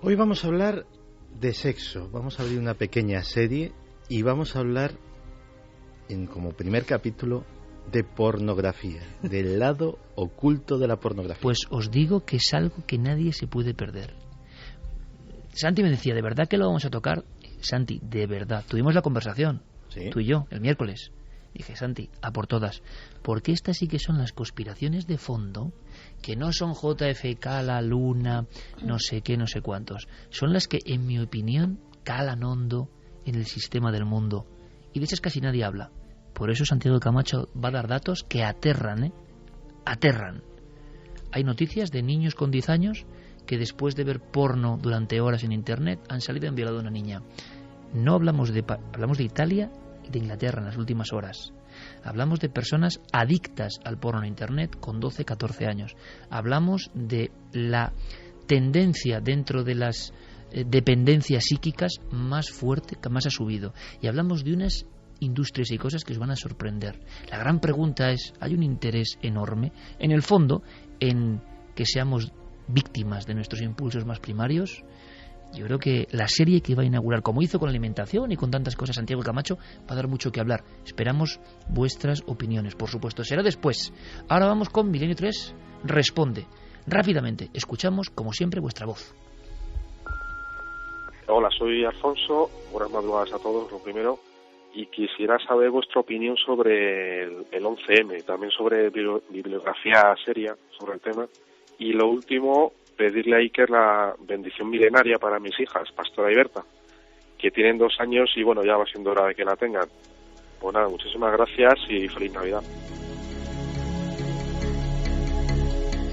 Hoy vamos a hablar de sexo. Vamos a abrir una pequeña serie y vamos a hablar, como primer capítulo, de pornografía, del lado oculto de la pornografía. Pues os digo que es algo que nadie se puede perder. Santi me decía, ¿de verdad que lo vamos a tocar? Santi, de verdad. Tuvimos la conversación, ¿sí?, tú y yo, el miércoles. Dije, Santi, a por todas. Porque estas sí que son las conspiraciones de fondo, que no son JFK, la Luna, no sé qué, no sé cuántos. Son las que, en mi opinión, calan hondo en el sistema del mundo. Y de esas casi nadie habla. Por eso Santiago Camacho va a dar datos que aterran, ¿eh? Aterran. Hay noticias de niños con 10 años que después de ver porno durante horas en Internet han salido y han violado a una niña. No hablamos de Italia y de Inglaterra en las últimas horas. Hablamos de personas adictas al porno en Internet con 12, 14 años. Hablamos de la tendencia dentro de las dependencias psíquicas más fuerte, que más ha subido. Y hablamos de unas industrias y cosas que os van a sorprender. La gran pregunta es, ¿hay un interés enorme, en el fondo, en que seamos víctimas de nuestros impulsos más primarios? Yo creo que la serie que va a inaugurar, como hizo con la alimentación y con tantas cosas Santiago Camacho, va a dar mucho que hablar. Esperamos vuestras opiniones, por supuesto. Será después. Ahora vamos con Milenio 3 Responde. Rápidamente, escuchamos, como siempre, vuestra voz. Hola, soy Alfonso. Buenas madrugadas a todos, lo primero. Y quisiera saber vuestra opinión sobre el 11M, también sobre bibliografía seria sobre el tema. Y lo último, pedirle a Iker la bendición milenaria para mis hijas, Pastora y Berta, que tienen 2 años y bueno, ya va siendo hora de que la tengan. Pues nada, muchísimas gracias y feliz Navidad.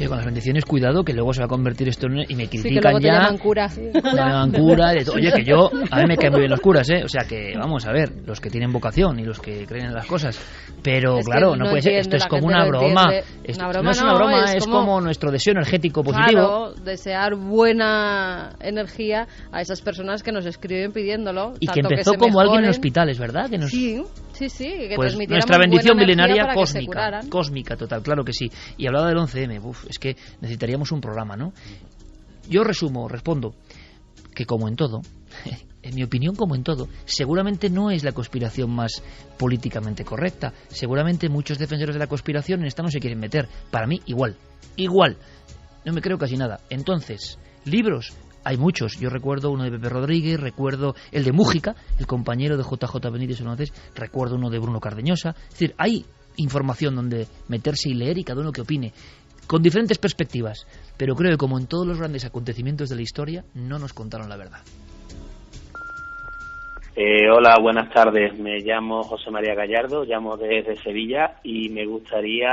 Con las bendiciones, cuidado, que luego se va a convertir esto en... Y me critican, sí, que luego ya. Te llaman cura. Me llaman cura. Oye, que yo... A mí me caen muy bien los curas, ¿eh? O sea que, vamos a ver, los que tienen vocación y los que creen en las cosas. Pero, es claro, no puede ser. Esto es como una broma. Esto no es una broma, es como nuestro deseo energético positivo. Claro, desear buena energía a esas personas que nos escriben pidiéndolo. Y que empezó como alguien en hospitales, ¿verdad? Que nos... Sí, que pues nuestra bendición milenaria cósmica total, claro que sí. Y hablaba del 11M, es que necesitaríamos un programa, ¿no? Yo respondo que como en todo, en mi opinión como en todo, seguramente no es la conspiración más políticamente correcta. Seguramente muchos defensores de la conspiración en esta no se quieren meter. Para mí, igual. No me creo casi nada. Entonces, libros... Hay muchos. Yo recuerdo uno de Pepe Rodríguez, recuerdo el de Mújica, el compañero de JJ Benítez, recuerdo uno de Bruno Cardeñosa. Es decir, hay información donde meterse y leer y cada uno que opine, con diferentes perspectivas. Pero creo que como en todos los grandes acontecimientos de la historia, no nos contaron la verdad. Hola, buenas tardes. Me llamo José María Gallardo, llamo desde Sevilla y me gustaría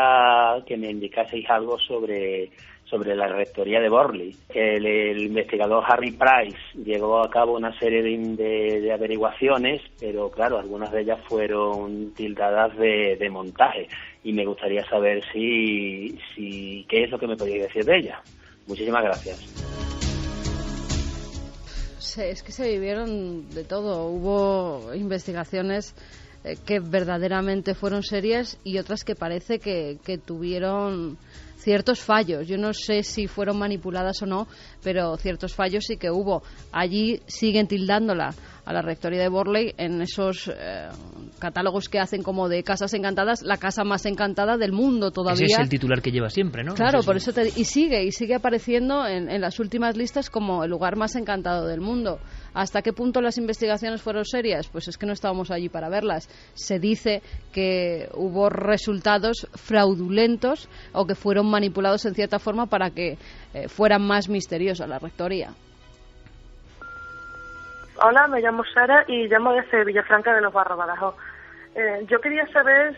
que me indicaseis algo sobre la rectoría de Borley. El investigador Harry Price llevó a cabo una serie de averiguaciones, pero claro, algunas de ellas fueron tildadas de montaje y me gustaría saber qué es lo que me podéis decir de ellas. Muchísimas gracias. Es que se vivieron de todo. Hubo investigaciones que verdaderamente fueron serias y otras que parece que tuvieron ciertos fallos. Yo no sé si fueron manipuladas o no, pero ciertos fallos sí que hubo. Allí siguen tildándola a la rectoría de Borley en esos catálogos que hacen como de casas encantadas, la casa más encantada del mundo todavía. Ese es el titular que lleva siempre, ¿no? Claro, no sé por eso y sigue apareciendo en las últimas listas como el lugar más encantado del mundo. ¿Hasta qué punto las investigaciones fueron serias? Pues es que no estábamos allí para verlas. Se dice que hubo resultados fraudulentos o que fueron manipulados en cierta forma para que fueran más misteriosas la rectoría. Hola, me llamo Sara y llamo desde Villafranca de los Barros, Badajoz. Yo quería saber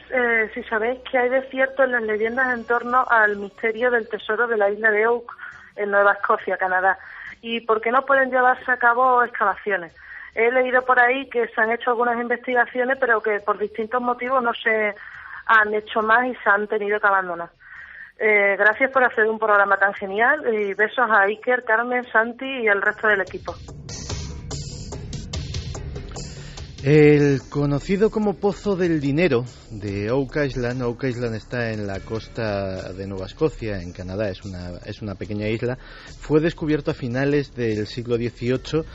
si sabéis qué hay de cierto en las leyendas en torno al misterio del tesoro de la isla de Oak en Nueva Escocia, Canadá, y por qué no pueden llevarse a cabo excavaciones. He leído por ahí que se han hecho algunas investigaciones, pero que por distintos motivos no se han hecho más y se han tenido que abandonar. Gracias por hacer un programa tan genial y besos a Iker, Carmen, Santi y al resto del equipo. El conocido como Pozo del Dinero de Oak Island. Oak Island está en la costa de Nueva Escocia, en Canadá, es una pequeña isla. Fue descubierto a finales del siglo XVIII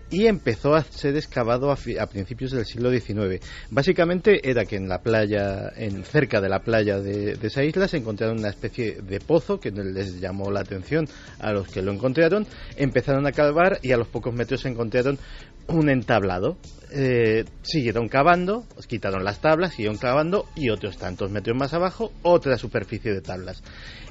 y empezó a ser excavado a principios del siglo XIX. Básicamente era que en la playa, cerca de la playa de esa isla, se encontraron una especie de pozo que les llamó la atención a los que lo encontraron. Empezaron a cavar y a los pocos metros se encontraron un entablado. Siguieron cavando, quitaron las tablas, siguieron cavando y otros tantos metros más abajo otra superficie de tablas.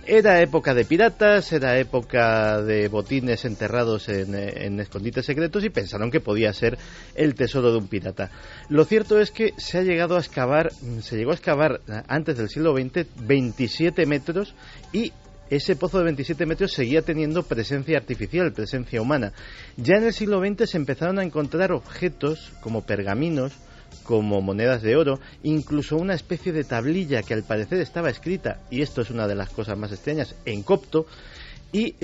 Era época de piratas, era época de botines enterrados en escondites secretos y pensaron que podía ser el tesoro de un pirata. Lo cierto es que se llegó a excavar antes del siglo XX 27 metros y ese pozo de 27 metros seguía teniendo presencia artificial, presencia humana. Ya en el siglo XX se empezaron a encontrar objetos como pergaminos, como monedas de oro, incluso una especie de tablilla que al parecer estaba escrita, y esto es una de las cosas más extrañas, en copto, y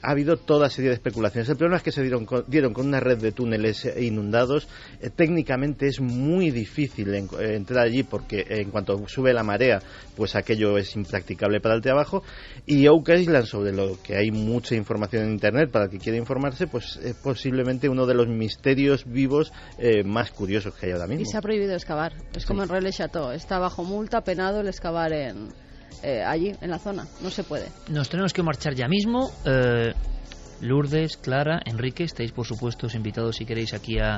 ha habido toda serie de especulaciones. El problema es que se dieron con una red de túneles inundados. Técnicamente es muy difícil entrar allí porque en cuanto sube la marea, pues aquello es impracticable para el trabajo. Y Oak Island, sobre lo que hay mucha información en internet para el que quiera informarse, pues es posiblemente uno de los misterios vivos más curiosos que hay ahora mismo. Y se ha prohibido excavar. Es como en Relais Chateau. Está bajo multa, penado el excavar allí, en la zona. No se puede. Nos tenemos que marchar ya mismo. Lourdes, Clara, Enrique, estáis por supuesto invitados si queréis aquí a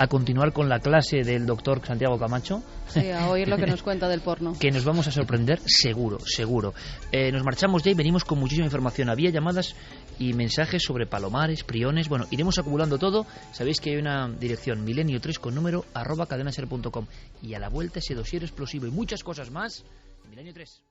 continuar con la clase del doctor Santiago Camacho. Sí, a oír lo que nos cuenta del porno. Que nos vamos a sorprender, seguro. Nos marchamos ya y venimos con muchísima información. Había llamadas y mensajes sobre palomares, priones. Bueno, iremos acumulando todo. Sabéis que hay una dirección, milenio3 con número @cadenaser.com. Y a la vuelta ese dossier explosivo y muchas cosas más. Milenio 3.